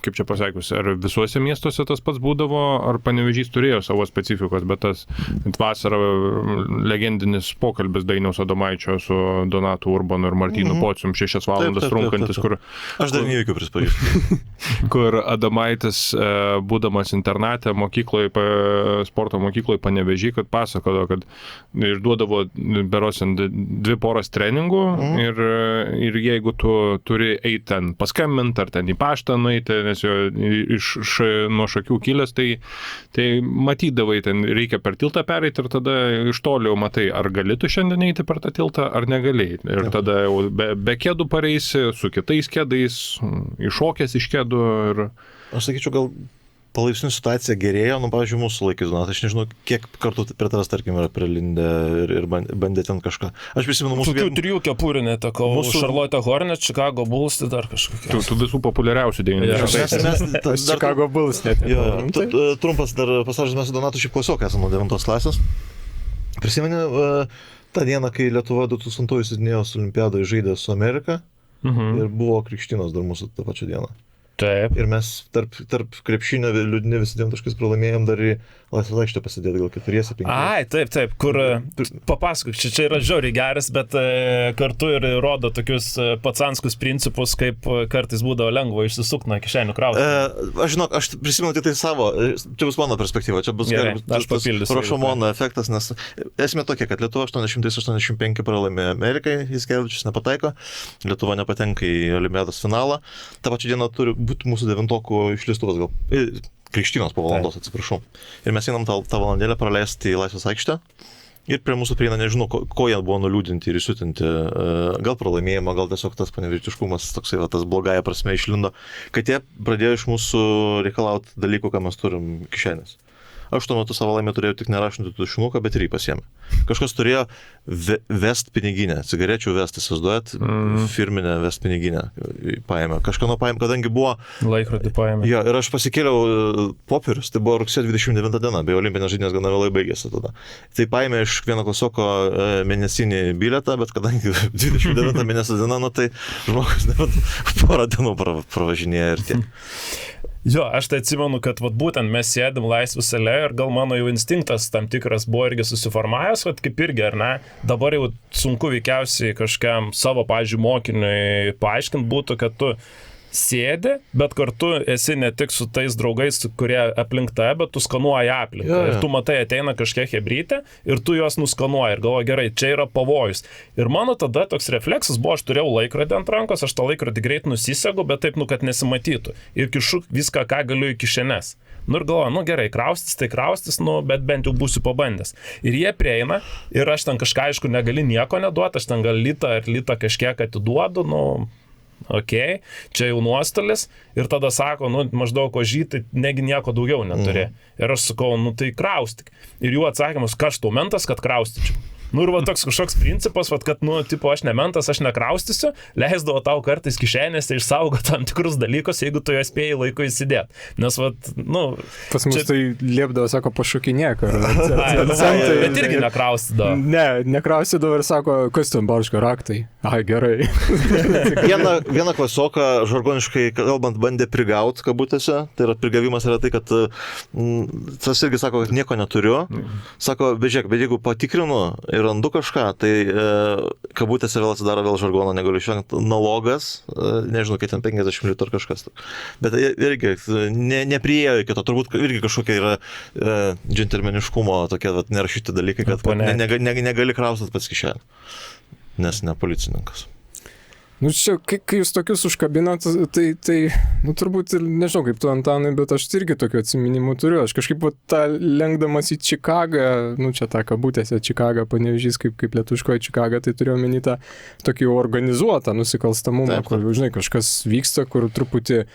kaip čia pasakius, ar visuose miestuose tas pats būdavo, ar Panevėžys turėjo savo specifikos, bet tas vasarą legendinis pokalbis Dainiaus Adomaičio su Donatu Urbanu ir Martynu Pocium 6 valandas trunkantis, kur... Aš dar neįvykiu prispažįstu. Kur Adomaitis, būdamas internate mokykloje, sporto mokykloje Panevėžy, kad pasakodo, kad išduodavo beros 2 poras treningų ir jeigu tu turi eiti ten paskambinti ar ten į paštą nueiti, nes jo nuo šakių kilęs, tai matydavai, ten reikia per tiltą pereiti ir tada iš toliau matai, ar gali tu šiandien eiti per tą tiltą, ar negalėjai. Ir tada jau be kėdų pareisi, su kitais kėdais, iššokęs iš kėdų. Ir... Aš sakyčiau, gal palaipsniui situacija gerėjo, pavyzdžiui, mūsų laikais, aš nežinau, kiek kartų prie tavęs, tarkim, yra prilindę ir bandė ten kažką. Aš prisimenu mūsų... Tokių 3 kepurių netekau, Charlotte Hornets, Chicago Bulls, tai dar kažkokia. Tu visų populiariausių 90. Chicago Bulls net. Trumpas dar pasažas, mes su Donatu šiaip klasiokai esame nuo 9 klasės. Prisimeni tą dieną, kai Lietuva 2000 sidnėjos olimpiadoje žaidė su Amerika ir buvo krikštynos dar mūsų tą pačią dieną. Taip. Ir mes tarp krepšinio liūdni visi dviem taškais pralaimėjom, dar į laisvą aikštę pasidėti, gal 4-5. Ai, taip, kur papasakok, čia yra žiauriai geras, bet kartu ir rodo tokius pacanskus principus, kaip kartais būdavo lengva išsisukti nuo kišenių krauti. Aš prisimenu tik tai savo, čia bus mano perspektyva, čia bus Rošomono efektas, nes esmė tokia, kad Lietuva 885 pralaimėjo Amerikai, Jiskevičius nepataiko, Lietuva nepatenka į Olimpiados finalą, tą pačią dieną turi būti mūsų devintokų išlistuvas gal. Krikštynos po valandos, atsiprašau. Ir mes einam tą valandėlę praleisti į laisvės aikštę. Ir prie mūsų prieina, nežinau, ko jie buvo nuliūdinti ir įsiutinti. Gal pralaimėjimą, gal tiesiog tas panevirtiškumas, toksai, tas blogąja prasme išlindo, kad jie pradėjo iš mūsų reikalauti dalykų, ką mes turim kišenės. Aš tuo metu savo laimę turėjau tik nerašinti tušinuką, bet ir jį pasiėmė. Kažkas turėjo vest piniginę, cigarečių vest, įsivaizduojat, firminę vest piniginę paėmė. Kažkano paėmė, kadangi buvo... Laikrodį paėmė. Jo, ir aš pasikėliau popierius, tai buvo rugsėjo 29 diena, bei olimpinės žaidynės gana vėlai baigėsi tada. Tai paėmė iš vieno klasioko mėnesinį bilietą, bet kadangi 29 mėnesio diena, nu tai žmogus porą dienų pravažinėja ir tiek. Jo, aš tai atsimenu, kad būtent mes sėdim laisvės alėje ir gal mano jau instinktas tam tikras buvo irgi susiformavęs, kaip irgi, ar ne, dabar jau sunku veikiausiai kažkam savo, pavyzdžiui, mokiniui paaiškinti būtų, kad tu sėdi, bet kartu esi ne tik su tais draugais, kurie aplink tave, bet tu skanuoji aplinką. Ja. Ir tu matai, ateina kažkiek hebrytė ir tu juos nuskanuoji ir galvoji, gerai, čia yra pavojus. Ir mano tada toks refleksas buvo, aš turėjau laikrodį ant rankos, aš tą laikrodį greit nusisegu, bet taip, kad nesimatytų. Ir kišu viską, ką galiu į kišenes. Ir galvoju, gerai, kraustis, bet bent jau būsiu pabandęs. Ir jie prieina ir aš ten kažką, aišku, negali nieko neduoti, aš ten gal litą kažkiek atiduodu, okei, čia jau nuostolis ir tada sako, maždaug ožytai, negi nieko daugiau neturi. Ir aš sakau, tai kraustyk. Ir jų atsakymas, kas tau mentas, kad kraustyčiau. Ir toks kažkoks principas, kad, aš ne mentas, aš nekraustysiu, leisdavo tau kartais kišenėse išsaugo tam tikrus dalykus, jeigu tu juos spėjai laiku įsidėti. Nes, pas mus tai liepdavo, sako, pašokinėk. Bet irgi nekraustydavo. Ne, nekraustydavo ir sako, kas ten barška raktai. Ai, gerai. Vieną klasioką, žargoniškai kalbant, bandė prigauti kabutėse. Tai yra prigavimas yra tai, kad tas irgi sako, kad nieko neturiu. Sako, bet jeigu patikrinu ir randu kažką, tai kabutėse vėl atsidaro vėl žargono, negaliu išvengti, nalogas, nežinau, kai ten 50 litrų ar kažkas. Bet irgi nepriėjo iki to, turbūt irgi kažkokia yra džentelmeniškumo tokie nerašyti dalykai, kad negali kraustyti pats kišenį, nes ne policininkas. Čia, kai jūs tokius užkabinat, tai turbūt ir nežinau kaip tu, Antanai, bet aš irgi tokių atsiminimų turiu. Aš kažkaip tą lenkdamas į Čikagą, čia tą kabutėse Čikagą, Panevėžys kaip lietuviškoji Čikaga, tai turiu omeny tą tokį organizuotą nusikalstamumą, kur, žinai, kažkas vyksta, kur truputį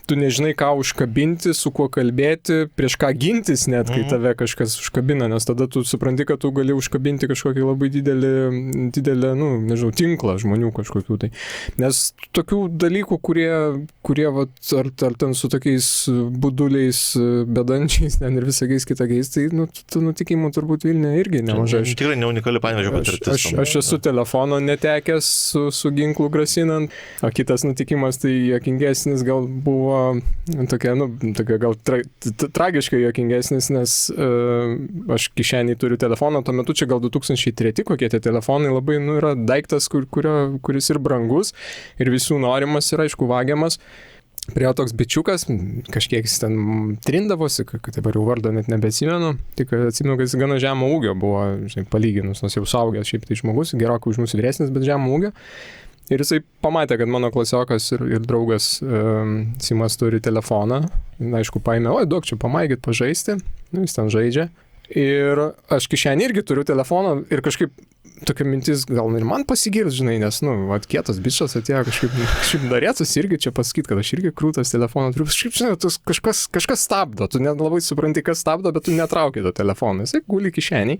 tu nežinai, ką užkabinti, su kuo kalbėti, prieš ką gintis net, kai tave kažkas užkabina, nes tada tu supranti, kad tu gali užkabinti kažkokį labai didelį, nežinau, tinklą žmonių kažkokių tai. Nes tokių dalykų, kurie ar ten su tokiais buduliais, bedančiais, ir visakiais kitokiais, tai tų nutikimų turbūt Vilniuje irgi nemažai. Tikrai ne unikali Panevėžio patirtis. Aš esu telefono netekęs su ginklu grasinant, o kitas nutikimas tai juokingesnis gal buvo tokia gal tragiškai juokingesnis, nes aš kišeniai turiu telefoną, tuo metu čia gal 2003 kokie tie telefonai labai yra daiktas, kuris ir brangus, ir visų norimas ir aišku vagiamas. Prie jo toks bičiukas, kažkiek jis ten trindavosi, kad dabar jau vardo net nebeatsimenu, tik atsimenu, kad jis gana žemo ūgio buvo, žinai, palyginus, nors jau suaugęs šiaip tai žmogus, gerokai už mūsų vyresnis, bet žemo ūgio. Ir jisai pamatė, kad mano klasiokas ir draugas Simas turi telefoną. Aišku, paėmė, duok čia pamaigit pažaisti. Jis ten žaidžia. Ir aš kišenį irgi turiu telefoną ir kažkaip tokia mintis, gal ir man pasigirs, žinai, nes, kietas bičas atėjo, kažkaip norėtus irgi čia pasakyti, kad aš irgi krūtas telefoną turiu. Žinai, kažkas stabdo, tu net labai supranti, kas stabdo, bet tu netrauki to telefoną. Jisai guli kišenį.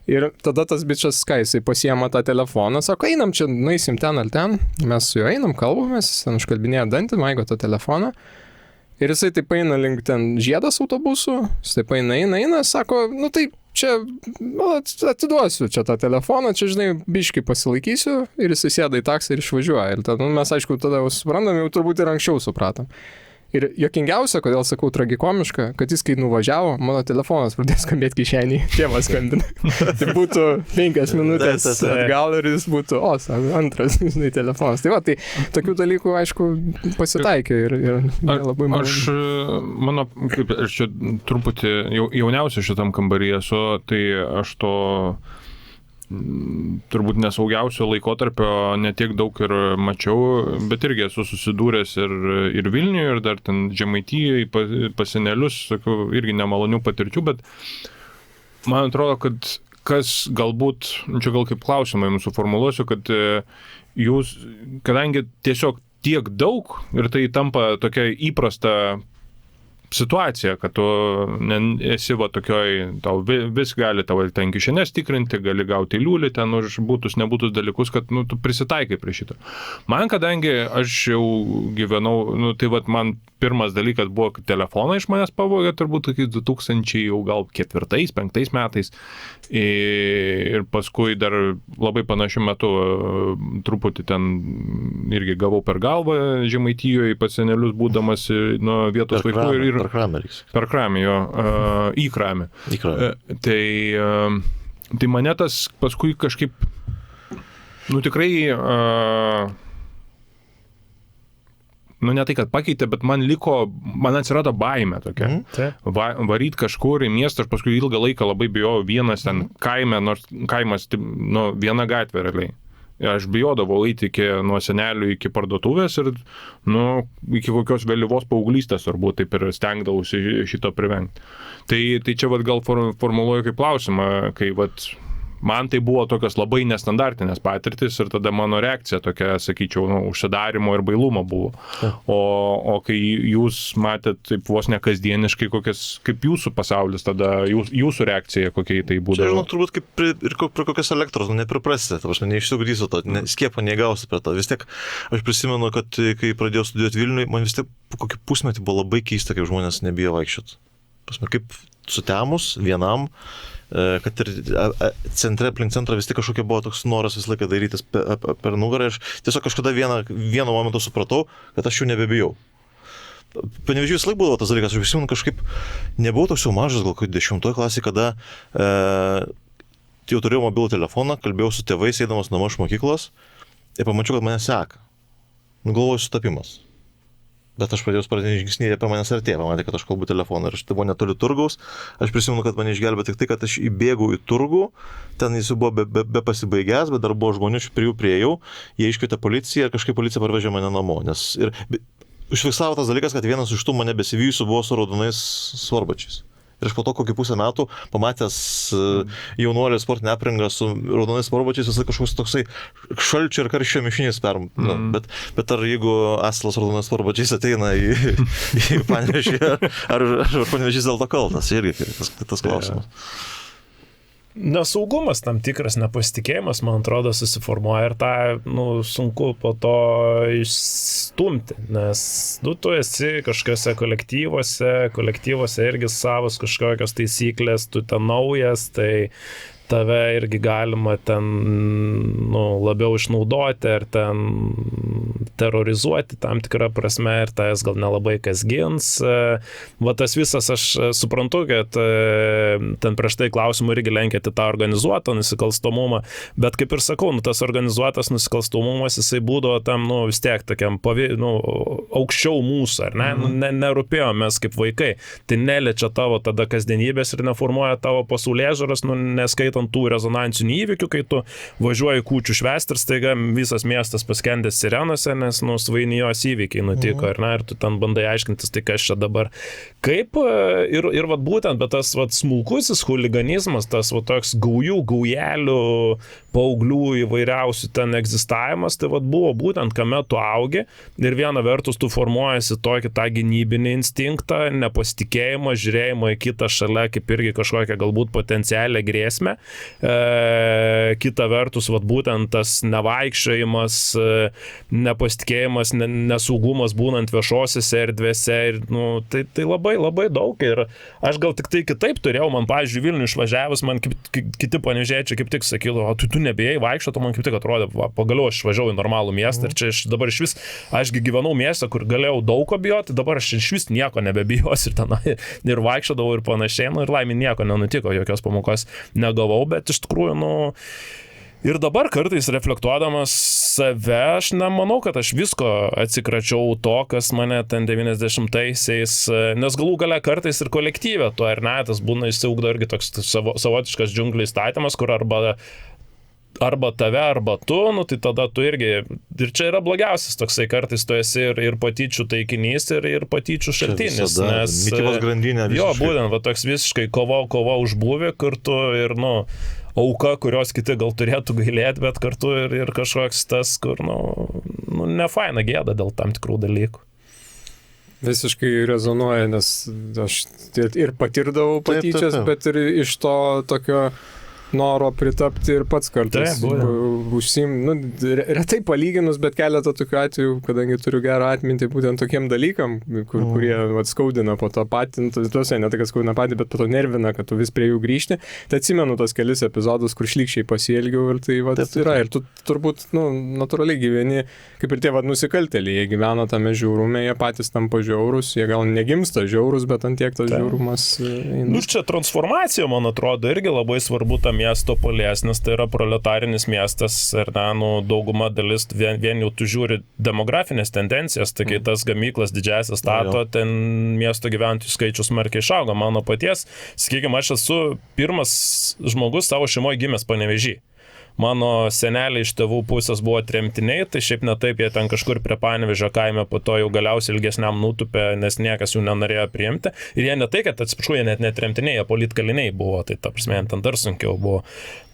Ir tada tas bičas, jisai pasiema tą telefoną, sako, einam čia, nueisim ten ar ten, mes su juo einam, kalbamės, jis ten užkalbinėja dantį, maigo tą telefoną. Ir jisai taip eina link ten žiedas autobusų, jis taip eina, sako, tai čia atiduosiu čia tą telefoną, čia, žinai, biškai pasilaikysiu ir jis sėda į taksą ir išvažiuoja. Ir tada, mes, aišku, tada jau suprantam, jau turbūt ir anksčiau supratom. Ir juokingiausia, kodėl sakau tragikomiška, kad jis, kai nuvažiavo, mano telefonas pradėjo skambėti kišenį, tėvas skambina. Tai būtų 5 minutės atgal ir jis būtų, antras, žinai, telefonas. Tai va, tai tokių dalykų, aišku, pasitaikė ir labai mano, kaip aš čia truputį jauniausia šitam kambaryje esu, tai aš to turbūt nesaugiausio laikotarpio netiek daug ir mačiau, bet irgi esu susidūręs ir Vilniuje, ir dar ten Žemaitijoje, pas senelius, sakau, irgi nemalonių patirčių, bet man atrodo, kad kas galbūt, čia gal kaip klausimą jums suformuluosiu, kad jūs, kadangi tiesiog tiek daug ir tai tampa tokia įprasta situacija, kad tu esi va tokioj, tau vis gali tavo ten kišenės tikrinti, gali gauti liūlį ten už būtus, nebūtus dalykus, kad tu prisitaikai prie šito. Man, kadangi aš jau gyvenau, tai va man pirmas dalykas buvo, kad telefoną iš manęs pavogė, turbūt 2000 jau gal 4-5 metais. Ir paskui dar labai panašiu metu truputį ten irgi gavau per galvą Žemaitijoje pas senelius būdamas nuo vietos vaikų ir per Kramį, jo, į Kramį. Tai mane tas paskui kažkaip, tikrai, ne tai, kad pakeitė, bet man atsirado baimė tokia. Varyt kažkur į miestą, aš paskui ilgą laiką labai bijojau vienas ten kaime, nors kaimas, viena gatvė realiai. Aš bijodavau eiti nuo senelių iki parduotuvės ir iki kokios vėlyvos paauglystės turbūt taip ir stengdavausi šito privengti. Tai čia gal formuluoju kaip klausimą, kai man tai buvo tokios labai nestandartinės patirtis ir tada mano reakcija tokia, sakyčiau, užsidarimo ir bailumo buvo. O kai jūs matėt taip vos ne kasdieniškai, kaip jūsų pasaulis, tada jūsų reakcija kokia tai būdavo? Čia, žinau, turbūt kaip prie kokios elektros, nepriprasite, neišsiugdysiu to, skiepą neįgausiu prie to. Vis tiek, aš prisimenu, kad kai pradėjau studijuoti Vilniuje, man vis tiek kokį pusmetį buvo labai keista, kaip žmonės nebijo vaikščioti. Kaip sutemus vienam, kad ir centre, aplink centrą vis tik kažkokia buvo toks noras visą laiką darytis per nugarą. Aš tiesiog kažkada vieno momento supratau, kad aš jų nebebijau. Panevėžyje visą laiką buvo tas dalykas, aš prisimenu kažkaip nebuvau toks jau mažas, gal 10 klasėje, kada jau turėjau mobilų telefoną, kalbėjau su tėvais, eidamas namo iš mokyklos ir pamačiau, kad mane seka. Galvoju sutapimas. Bet aš pradėjau spartinį žingsnį, apie manęs artėjo, pamatė, kad aš kalbu telefoną ir aš tai buvo netoli turgaus. Aš prisimenu, kad mane išgelbė tik tai, kad aš įbėgau į turgų, ten jis buvo be pasibaigęs, bet dar buvo žmonių, aš prie jų priejau, jie iškvietė policiją ir kažkaip policija parvežė mane namo. Užfiksavo tas dalykas, kad vienas iš tų mane besivyjusių buvo su raudonais svarbačiais. Ir aš po to kokį pusę metų, pamatęs jaunuolį sportinę aprangą su raudonais sportbačiais, jis kažkoks toksai šalčio ir karščio mišinys bet ar jeigu Asilas raudonais sportbačiais ateina į Panevėžį, ar Panevėžys dėl to kaltas, irgi tas klausimas. Nesaugumas tam tikras, nepasitikėjimas, man atrodo, susiformuoja ir tą sunku po to išstumti, nes tu esi kažkokiuose kolektyvuose irgi savos kažkokios taisyklės, tu ten naujas, tai tave irgi galima ten labiau išnaudoti ar ten terrorizuoti tam tikrą prasme ir tas gal nelabai kas gins. Va tas visas, aš suprantu, kad ten prieš tai klausimų irgi lenkėti tą organizuotą nusikalstamumą, bet kaip ir sakau, tas organizuotas nusikalstamumas, jisai būdavo tam, vis tiek tokiam aukščiau mūsų, ar ne? Nerūpėjo mes kaip vaikai. Tai neliečia tavo tada kasdienybės ir neformuoja tavo pasaulėžiūros, neskaitant tų rezonansinių įvykių, kai tu važiuoji kūčių švęsti ir staiga visas miestas paskendęs sirenose, nes svainijos įvykiai nutiko, ar ne, ir tu ten bandai aiškintis, tai kas čia dabar. Kaip ir būtent, bet tas smulkusis huliganizmas, tas toks gaujelių, paauglių įvairiausių ten egzistavimas, tai buvo būtent, kame tu augi ir viena vertus tu formuojasi tokį tą gynybinį instinktą, nepasitikėjimą, žiūrėjimą į kitą šalia kaip irgi kažkokią galbūt potencialią grėsmę. kita vertus, vat, būtent tas nevaikščiojimas, nepasitikėjimas, nesaugumas būnant viešosiose erdvėse, ir, nu, tai labai, labai daug. Ir aš gal tik tai kitaip turėjau, man, pavyzdžiui, Vilnių išvažiavus, man kiti panevėžiečiai kaip tik sakydavo, tu nebijai vaikščioti, man kaip tik atrodė, pagaliau aš išvažiavau į normalų miestą ir čia dabar iš vis, ašgi gyvenau miestą, kur galėjau daug ko bijoti, dabar aš iš vis nieko nebebijosiu ir tenai ir vaikščiodavau ir panašiai, nu ir laimė nieko nenutiko, jokios pamokos negavau, bet iš tikrųjų, nu, ir dabar kartais reflektuodamas save, aš nemanau, kad aš visko atsikračiau to, kas mane ten 90-aisiais, nes galų gale kartais ir kolektyvė to, ar ne, tas būna išsiugdo irgi toks savotiškas džiunglių įstatymas, kur arba tave, arba tu, nu tai tada tu irgi, ir čia yra blogiausias toksai, kartais tu esi ir patyčių taikinys, ir patyčių šaltinis, nes mitybos grandinė visiškai. Jo, būtent, va, toks visiškai kova už būvį, kartu ir, nu, auka, kurios kiti gal turėtų gailėti, bet kartu ir kažkoks tas, kur, nu ne faina gėda dėl tam tikrų dalykų. Visiškai rezonuoja, nes aš ir patirdavau patyčias, bet ir iš to tokio noro pritapti ir pats kartais nu, retai palyginus, bet keletą tokių atvejų, kadangi turiu gerą atmintį būtent tokiem dalykam, kurie skaudina po to patį, tuose ne tai, kad skaudina patį, bet po to nervina, kad tu vis prie jų grįžti. Tai atsimenu tos kelis epizodus, kur šlykščiai pasielgiau ir tai yra. Ir tu turbūt, nu, natūraliai gyveni, kaip ir tie nusikaltėliai, jie gyvena tame žiaurume, jie patys tampa žiaurus, jie gal negimsta žiaurus, bet ant tiek tas žiaurumas. Nu, čia transformacija, man atrodo, irgi labai svarbu tam miesto palies, nes tai yra proletarinis miestas ir, nu, dauguma dalis, vien jau tu žiūri demografinės tendencijas, tai kai tas gamyklas didžiasias stato, ten miesto gyventojų skaičius smarkiai išaugo. Mano paties, sakykime, aš esu pirmas žmogus savo šeimoje gimęs Panevėžy. Mano seneliai iš tėvų pusės buvo tremtiniai, tai šiaip ne taip, jie ten kažkur prie Panevėžio kaime po to jau galiausiai ilgesniam nutupė, nes niekas jų nenorėjo priimti. Ir jie ne tai, kad atsiprašau, jie net netremtiniai, jie politkaliniai buvo, tai ta prasme, ten dar sunkiau buvo.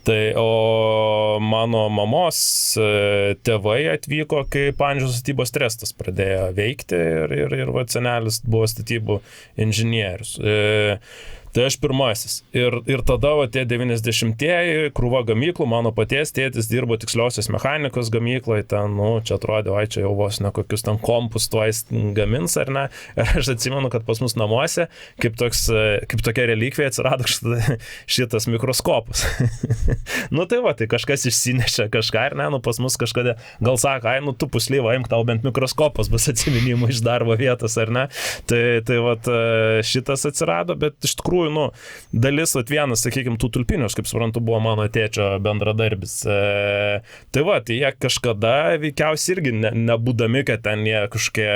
Tai, o mano mamos tėvai atvyko, kai Panevėžio statybos trestas pradėjo veikti ir va, senelis buvo statybų inžinierius. Tai aš pirmasis. Ir tada va, tie 90-ieji, krūva gamyklų, mano paties tėtis dirbo tiksliosios mechanikos gamykloje, ten, nu, čia atrodė, čia jau vos ne kokius ten kompus tuos gamins, ar ne. Ir aš atsimenu, kad pas mus namuose, kaip tokia relikvija atsirado šitas mikroskopas. Nu tai va, tai kažkas išsinešė kažką, ar ne, nu pas mus kažkada, gal sako, nu tu puslyva, imk tau bent mikroskopas, bus atsiminimų iš darbo vietos, ar ne. Tai va, šitas atsirado, bet iš tikrųjų, nu, dalis, vienas, sakykime, tų tulpinių, aš kaip suprantu, buvo mano tėčio bendradarbis. Tai va, tai jie kažkada veikiausiai irgi nebūdami, kad ten jie kažkokie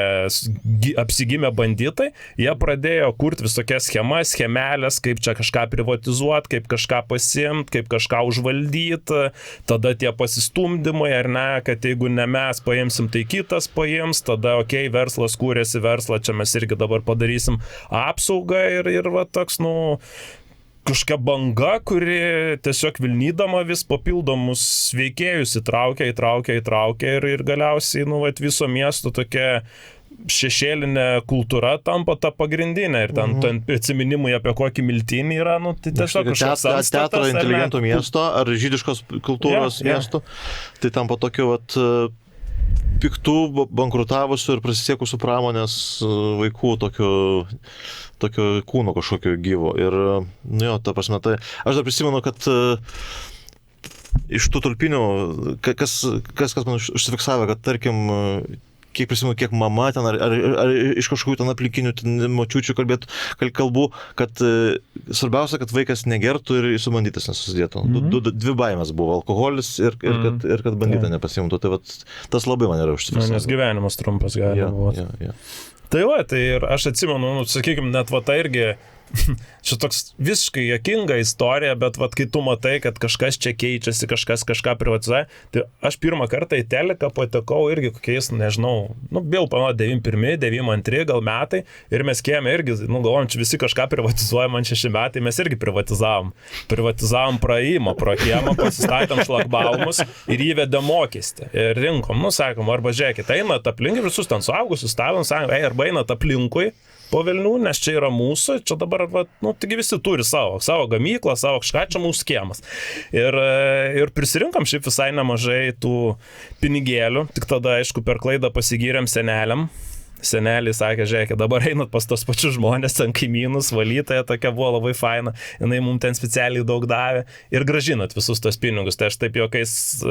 apsigimę banditai, jie pradėjo kurti visokias schemelės, kaip čia kažką privatizuoti, kaip kažką pasimti, kaip kažką užvaldyti, tada tie pasistumdymai, ar ne, kad jeigu ne mes paimsim, tai kitas paims, tada, okei, verslas kūrėsi verslą, čia mes irgi dabar padarysim apsaugą ir va, toks, nu, kažkokia banga, kuri tiesiog vilnydama vis papildomus veikėjus įtraukia ir galiausiai, nu, viso miesto tokia šešėlinė kultūra tampa ta pagrindinė ir ten atsiminimai apie kokį miltinį yra, nu, tai tiesiog kažkoks teatro inteligentų miesto ar žydiškos kultūros miesto, tai tampa tokiu, piktų, bankrutavusių ir prasisiekusių pramonės vaikų tokio kūno kažkokio gyvo. Ir, nu jo, ta prasme, tai aš dar prisimenu, kad iš tų tulpinių, kas man užsifiksavę, kad tarkim, kiek prisimenu, kiek mama ten, ar iš kažkokių ten aplinkinių močiučių kalbų, kad svarbiausia, kad vaikas negertų ir su bandytas nesusidėtų. Dvi baimės buvo, alkoholis ir kad bandytą nepasimtų. Tai vat, tas labai man yra užsifiksavę. Nes gyvenimas trumpas gali būti. Tai va, tai ir aš atsimenu, sakykime, net va tai irgi čia toks visiškai juokinga istorija, bet vat, kai tu matai, kad kažkas čia keičiasi, kažkas kažką privatizuoja, tai aš pirmą kartą į teleką patekau irgi kokiais, nežinau, nu, vėl pano 91, 92 gal metai ir mes kėjome irgi, nu, galvom, čia visi kažką privatizuoja, man 6 metai, mes irgi privatizavom praėjimą, pro kiemą, pasistatėm šlagbaumus ir įvedėm mokestį ir rinkom, nu, sakom, arba žiūrėkit, einat aplinkui, visus ten suaugusius stavim, sakom, arba einat aplinkui, po velnių, nes čia yra mūsų, čia dabar, taigi visi turi savo gamyklą, savo kažką, čia mūsų kiemas. Ir prisirinkom šiaip visai nemažai tų pinigėlių, tik tada, aišku, per klaidą pasigyrėm seneliam. Seneliai sakė, žiūrėkit, dabar einat pas tos pačius žmonės, ten kaimynus, valytoja, tokia buvo labai faina, jinai mums ten specialiai daug davė ir gražinat visus tos pinigus. Tai aš taip juokais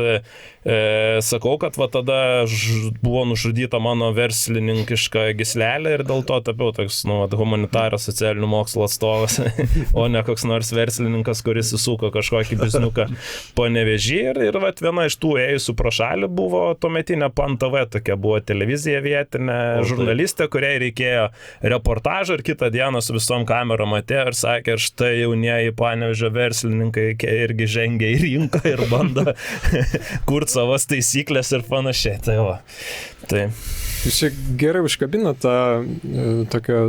sakau, kad tada buvo nužudyta mano verslininkiška gyslelė ir dėl to tapiau toks, humanitarijos socialinių mokslo atstovas, o ne koks nors verslininkas, kuris įsuko kažkokį bizniuką Panevėžį. Ir viena iš tų ėjusių pro šalį buvo tuometinė PAN TV, tokia buvo televizija vietinė, žurnalistė, kuriai reikėjo reportažą ir kitą dieną su visom kamerom atėjo ir sakė, štai jaunieji Panevėžio verslininkai irgi žengia į rinką ir bando kurti savas taisyklės ir panašiai. Tai va. Tai. Jūs čia gerai užkabina tą tokią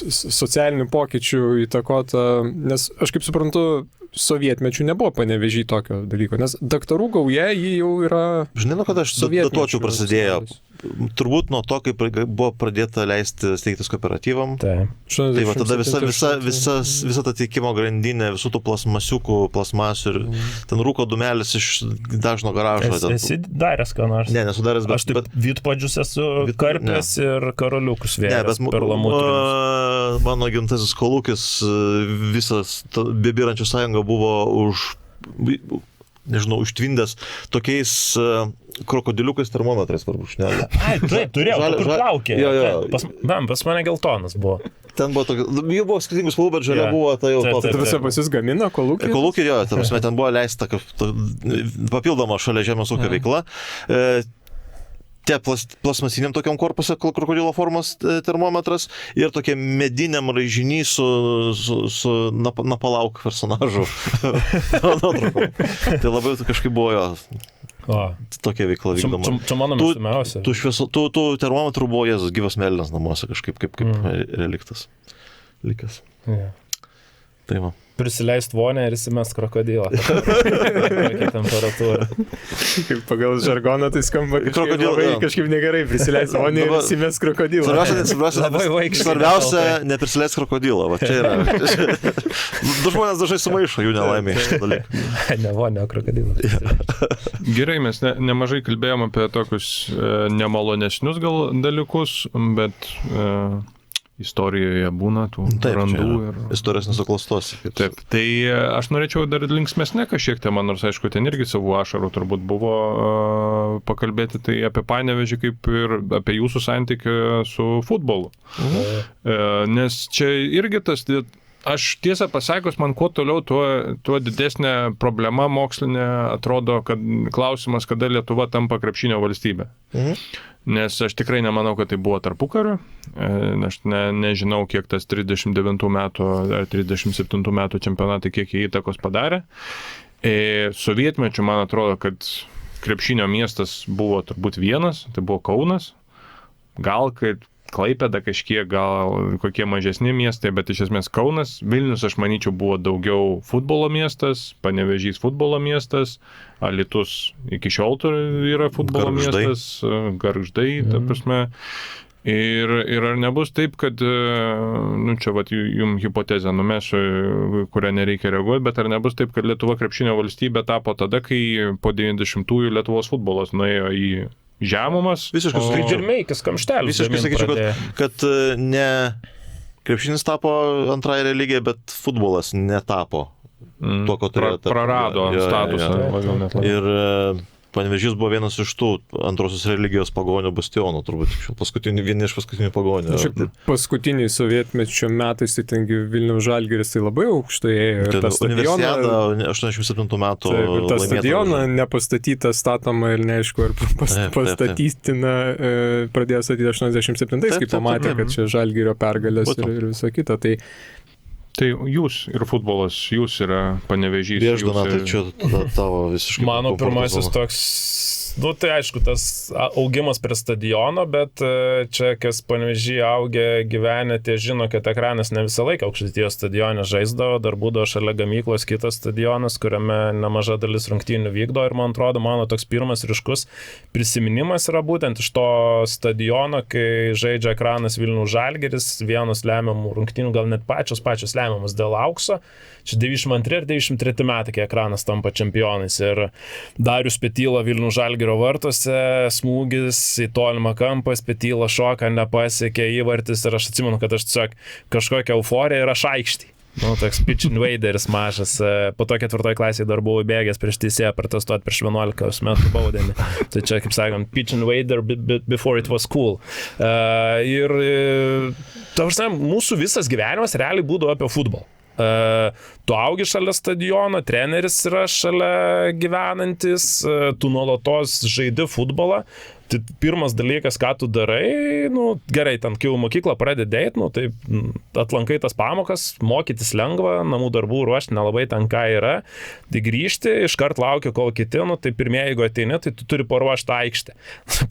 socialinių pokyčių įtakotą, nes aš kaip suprantu, sovietmečių nebuvo Panevėžy tokio dalyko, nes daktarų gauja jį jau yra... Žinai, kad aš datuočiau prasidėjo. Turbūt nuo to, kai buvo pradėta leisti steigtis kooperatyvam. Tai va tada visa ta tiekimo grandinė, visų tų plasmasių ir ten rūko dūmelis iš dažno garažo. Esi daręs ką nors? Ne, nesu daręs, bet... Aš taip vytpadžius esu karpės ir karoliukus vėlės per lamutrius. Mano gimtasis kolūkis, visas Bebyrančių sąjunga buvo užtvindęs tokiais krokodiliukais termometrais per brūkšnelį. Taip, turėjau, kur plaukė. Pas mane geltonas buvo. Ten buvo tokia, jų buvo skirtingus spalvų, bet žalia buvo, tai jau... Tai visą pas jūs gamina kolūkį? Kolūkį, jo, ten buvo leista papildoma šalia žemės ūkio veikla. Tie plasmasiniam tokiam korpuse krokodilo formos termometras ir tokie mediniam raižinį su napalauk personažu. Tai labai kažkaip buvo jo. Tokia veikla vykdoma. Čia mano mėgstamiausia. Tų termometrų buvo Jėzus gyvas mėlynas namuose kažkaip kaip reliktas. Likas. Tai va. Prisileist vonę ir įsimest krokodilą. Kokia temperatūra. Kaip pagal žargoną tai skamba kažkaip negerai. Prisileist vonę ir įsimest krokodilą. Svarbiausia, neprisileist krokodilą. Va, čia yra. Du žmonės dažnai sumaišo jų nelaimė. Ne vonė, o krokodilą. Gerai, mes nemažai kalbėjom apie tokius nemalonesnius gal dalykus, bet... istorijoje būna tų randų. Istorijos nesuklastos. Taip, tai aš norėčiau dar linksmesnė kažkiek tema, nors aišku, ten irgi savų ašarų turbūt buvo pakalbėti tai apie Panevėžį kaip ir apie jūsų santykį su futbolu. Nes čia irgi tas... Aš tiesą pasakius, man kuo toliau, tuo didesnė problema mokslinė atrodo, kad klausimas, kada Lietuva tampa krepšinio valstybė. Nes aš tikrai nemanau, kad tai buvo tarpukariu. Aš nežinau, kiek tas 39 metų ar 37 metų čempionatai, kiek jie įtakos padarė. Sovietmečiu man atrodo, kad krepšinio miestas buvo turbūt vienas, tai buvo Kaunas. Gal kaip Klaipėda kažkiek, gal kokie mažesni miestai, bet iš esmės Kaunas, Vilnius, aš manyčiau, buvo daugiau futbolo miestas, Panevėžys futbolo miestas, Alytus iki šiol yra futbolo miestas, Gargždai, ta prasme. Ir ar nebus taip, kad, čia jums hipotezę numesiu, kurią nereikia reaguoti, bet ar nebus taip, kad Lietuva krepšinio valstybė tapo tada, kai po 90-ųjų Lietuvos futbolas nuėjo į žemumas. Visiškai Žirmeikis kamštelis. Visiškai sakyčiau, kad ne krepšinis tapo antrąją religiją, bet futbolas netapo tuo, ko turėjo. Prarado statusą. Ir Panevėžys buvo vienas iš tų antrosios religijos pagonių bastionų, turbūt vieni iš paskutinių pagonių. Paskutiniai sovietmečio metais, tai tengi Vilniaus Žalgiris tai labai aukštai ėjo. Ir tą universiadą 87 metų laimėtą. Ir tą stadioną nepastatytą, statoma ir neaišku, ar pastatytina pradėjo statyti 87-ais, kai pamatė, kad čia Žalgirio pergalės ir viso kita. Tai jūs ir futbolas, jūs yra Panevėžys. Prieš Donatai, čia tavo visiškai... Mano pirmasis toks nu, tai aišku, tas augimas prie stadiono, bet čia, kas Panevėžyje augę gyvenę, tie žino, kad ekranas ne visą laiką Aukštaitijos stadione žaisdavo, dar būdavo šalia gamyklos kitas stadionas, kuriame nemaža dalis rungtynių vykdo ir man atrodo, mano toks pirmas ryškus prisiminimas yra būtent iš to stadiono, kai žaidžia ekranas Vilniaus Žalgiris, vienos lemiamų rungtynių, gal net pačios lemiamas dėl aukso. Čia 92 ir 93 metai, kai ekranas tampa čempionais. Ir Darius Petyla Vilniaus Žalgirio vartuose, smūgis į tolimą kampą, Petyla šoka, nepasiekė įvartis ir aš atsimenu, kad aš tiesiog kažkokią euforiją ir aš aikštį. Nu, toks pitch invaderis mažas. Po to 4 klasėje dar buvau bėgęs prieš teisėją protestuoti prieš 11 metų baudėmį. Tai čia, kaip sakant, pitch invader before it was cool. Ir mūsų visas gyvenimas realiai būdavo apie futbolą. Tu augi šalia stadiono, treneris yra šalia gyvenantis, tu nuolatos žaidi futbolą. Tai pirmas dalykas, ką tu darai, nu, gerai, ten kai jau mokyklą pradedėjai, nu, tai atlankai tas pamokas, mokytis lengva, namų darbų ruošti nelabai ten ką yra, tai grįžti, iškart laukia, kol kiti, nu, tai pirmieji, jeigu ateini, tai tu turi paruošti aikštę.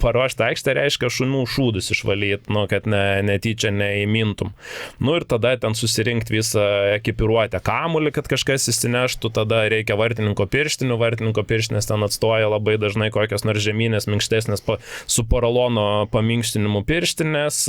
Paruošti aikštę reiškia šunų šūdus išvalyti, nu, kad netyčia neįmintum. Nu, ir tada ten susirinkti visą ekipiruotę kamuolį, kad kažkas įsineštų, tada reikia vartininko pirštinės ten atstoja labai dažnai kokios nors žemynės, minkštesnės su poralono paminkštinimu pirštinės,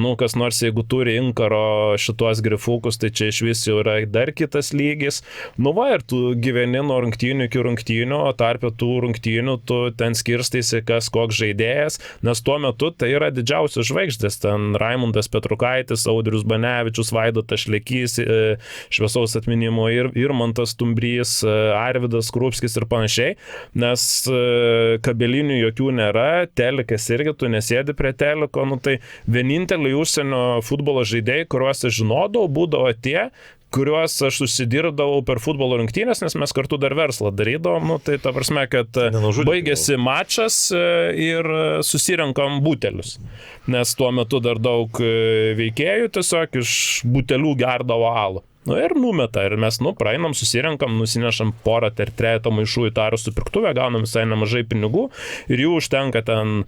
nu, kas nors jeigu turi inkaro šituos grifukus, tai čia iš vis jau yra dar kitas lygis. Nu va, ir tu gyveni nuo rungtynių iki rungtynių, o tarp tų rungtynių tu ten skirstaisi kas koks žaidėjas, nes tuo metu tai yra didžiausios žvaigždės, ten Raimundas Petrukaitis, Audrius Banevičius, Vaidotas Šlekys, šviesaus atminimo ir Mantas Tumbrys, Arvydas Krupskis ir panašiai, nes kabelinių jokių nėra, telikas irgi, tu nesėdi prie teliko, nu tai vieninteliai užsienio futbolo žaidėjai, kuriuos aš žinodavau, būdavo tie, kuriuos aš susidirdavau per futbolo rungtynės, nes mes kartu dar verslą darydavom, nu tai ta prasme, kad baigėsi mačas ir susirenkam butelius, nes tuo metu dar daug veikėjų tiesiog iš butelių gerdavo alų. Nu ir numeta, ir mes, praeinam, susirenkam, nusinešam porą ar trejetą maišų į Taros supirktuvę, gaunam visai nemažai pinigų ir jų užtenka ten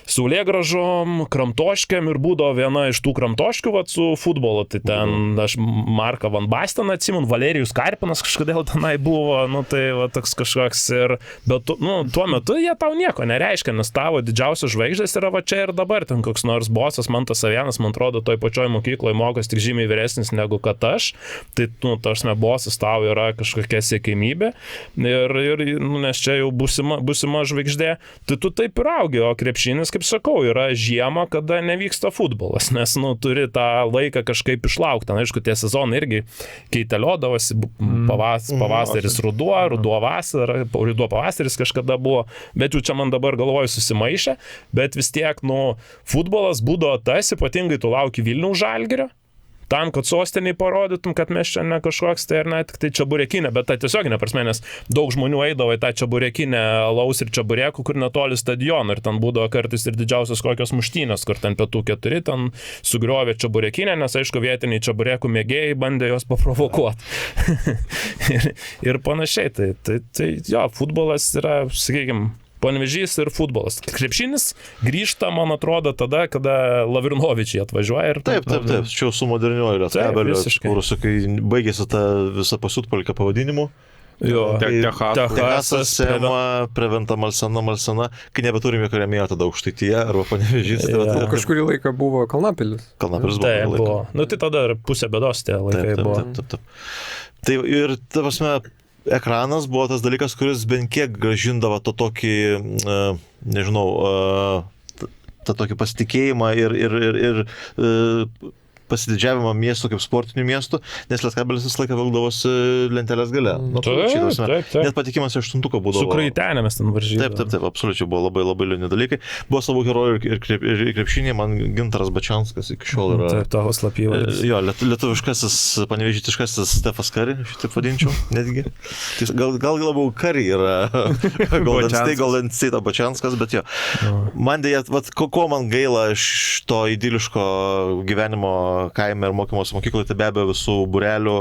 saulėgražom, kramtoškiam ir būdavo viena iš tų kramtoškių su futbolo, tai ten aš Marką Van Basteną atsimenu, Valerijus Karpinas kažkodėl tenai buvo, nu tai va, toks kažkoks ir, bet tuo metu jie tau nieko nereiškia, nes tavo didžiausios žvaigždės yra va čia ir dabar, ten koks nors bosas Mantas Savienas, man atrodo, toj pačioj mokykloje mokos tik žymiai vyresnis negu kad aš, tai tarsime bosas tau yra kažkokia siekiamybė ir nes čia jau būsima žvaigždė, tai tu taip ir augi, o krepšinis, kaip sakau, yra žiema, kada nevyksta futbolas, nes, turi tą laiką kažkaip išlaukti. Aišku, tie sezonai irgi keiteliodavosi, pavasaris ruduo vasara, ruduo pavasaris kažkada buvo, bet jau čia man dabar galvoju susimaišę, bet vis tiek, futbolas būdavo tas, ypatingai tu lauki Vilniaus Žalgirio, tam, kad sostiniai parodytum, kad mes čia ne kažkoks, tai ir ne tik tai čeburekinė, bet tai tiesioginė prasme, nes daug žmonių eidavo į tą čeburekinę alaus ir čeburekų, kur netoli stadiono, ir ten būdavo kartais ir didžiausios kokios muštynės, kur ten pietų 4, ten sugriovė čeburekinę, nes aišku, vietiniai čeburekų mėgėjai bandė jos paprovokuoti. ir panašiai, tai jo, futbolas yra, sakykime, Panevėžys ir futbolas. Krepšinis grįžta, man atrodo, tada, kada Lavrinovičiai atvažiuoja. Ir taip, čia jau su moderniuoju Lietkabeliu, kur, kai baigėsi tą visą pasiutpolkę pavadinimu. Jo, Techasas, Sema, Preventa, Malsana, kai nebeturime karėmėjo tada Aukštaitija arba Panevėžys. Kažkurį laiką buvo Kalnapilis. Kalnapilis buvo. Tai tada pusė bėdos tie laikai buvo. Tai ir, ta prasme, ekranas buvo tas dalykas, kuris bent kiek grąžindavo to tokį, nežinau, tą tokį pasitikėjimą ir pasididžiavimą miesto kaip sportinių miestų, nes Lietkabelis visą laiką vilkdavosi lentelės gale. Taip. Net patikimas 8-tuko būdavo. Su Kraitenėmis ten varžydavo. Taip, absoliučiai buvo labai liūdni dalykai. Buvo savo herojų ir krepšinėje, man Gintaras Bačianskas iki šiol yra. Taip, tavo slapyvardis. Jo, lietuviškasis, panevėžytiškasis Stefas Kari, šitaip vadinčiau, netgi. Gal labiau Kari yra Golden State Bačianskas, bet jo. Man dėja, ko man gaila iš to idiliško gyvenimo kaime ir mokymosi mokykloje, tai be abejo visų būrelių,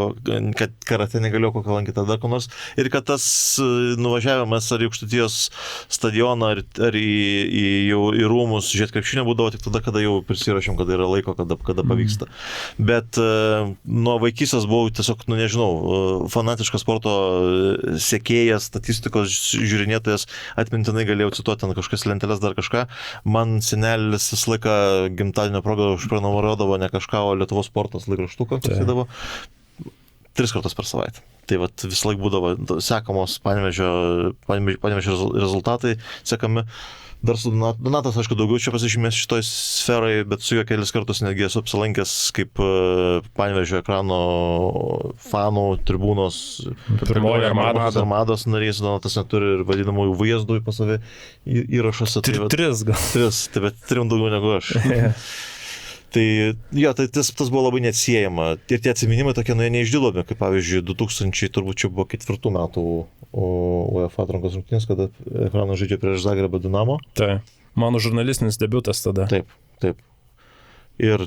kad karate negalėjau kokią lankyti tada ko nors. Ir kad tas nuvažiavimas ar į Aukštaitijos stadioną, ar į rūmus žiūrėti krepšinio būdavo tik tada, kada jau prisirašėm, kada yra laiko, kada pavyksta. Bet nuo vaikystės buvau tiesiog, nežinau, fanatiškas sporto sekėjas, statistikos žiūrinėtojas, atmintinai galėjau cituoti ten kažkas lentelės, dar kažką. Man senelis visą laiką gimtadienio progą užprenumeruodavo ne kažką, o Lietuvos sportas laikraštuką, kas įdavo 3 kartus per savaitę. Tai vat visą laiką būdavo sekamos Panevėžio rezultatai, sekami. Dar su Donatas, aišku, daugiau čia pasižymės šitoj sferai, bet su juo kelis kartus netgi esu apsilankęs kaip Panevėžio ekrano fanų tribūnos pirmoji armados narys. Donatas neturi ir vadinamųjų vaizdų pas save įrašuose. 3 gal. 3, tai bet 3 daugiau negu aš. Tai jo, tai tas buvo labai neatsiejama. Ir tie atsiminimai tokie, jie neišdilomi, kaip pavyzdžiui 2000, turbūt čia buvo 4 metų UEFA atrankos rungtynės, kada ekranas žaidžia prieš Zagrebą Dinamo. Tai mano žurnalistinis debiutas tada. Taip. Ir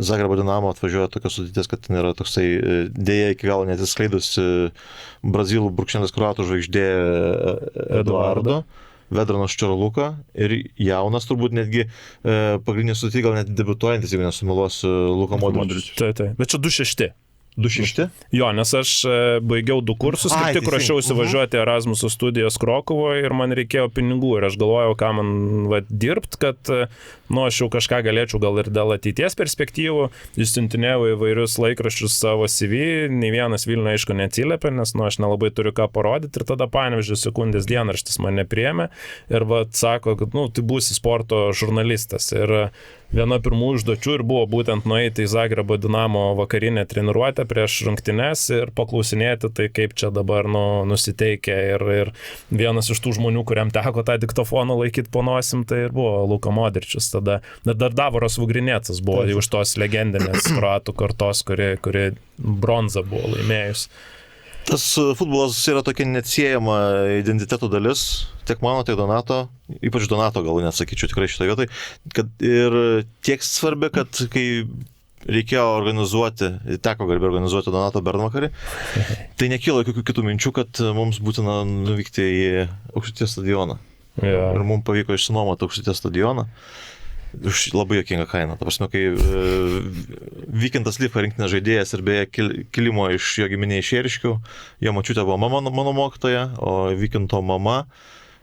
Zagrebo Dinamo atvažiuoja tokios sudėties, kad ten yra toksai dėja iki galo netiskleidusi brazilų brūkšnelis kroatų žvaigždė Eduardo. Vedranas Čarluka ir jaunas turbūt netgi pagrindinis sudėty, gal net debiutuojantis, jeigu nesumeluosiu, Luka Modričius. Tai. Bet čia 2-6. 2-6? Jo, nes aš baigiau 2 kursus, kaip tik ruošiausi važiuoti Erasmuso studijos Krokuvoje ir man reikėjo pinigų ir aš galvojau, ką man dirbti, kad aš jau kažką galėčiau gal ir dėl ateities perspektyvų. Išsiuntinėjau įvairius laikraščius savo CV, nei vienas Vilniuje aišku neatsiliepė, nes aš nelabai turiu ką parodyti ir tada Panevėžio Sekundės dienraštis mane priėmė ir sako, kad tai būsi sporto žurnalistas. Ir viena pirmųjų užduočių ir buvo būtent nueiti į Zagrebo Dinamo vakarinę treniruotę prieš rungtynes ir paklausinėti, tai kaip čia dabar nusiteikia. Ir vienas iš tų žmonių, kuriam teko tą diktofoną laikyti po nosim, tai ir buvo Luka Modričius tada. Dar Davoras Vugrinėcas buvo už tos legendinės kroatų kartos, kuri bronzą buvo laimėjus. Tas futbolas yra tokia neatsiejama identiteto dalis, tiek mano, tiek Donato, ypač Donato gal net sakyčiau tikrai šitoje vietoje, kad ir tiek svarbi, kad kai reikėjo teko garbė organizuoti Donato Bernvakarį, tai nekilo jokių kitų minčių, kad mums būtina nuvykti į Aukštaitijos stadioną. Ja. Ir mums pavyko išsinuomoti Aukštaitijos stadioną. Už labai juokingą kainą. Ta prasme, kai Vykintas Lyfa rinktinės žaidėjas ir beje kilimo iš jo giminė iš Ėriškių, jo močiutė buvo mano mokytoja, o Vykinto mama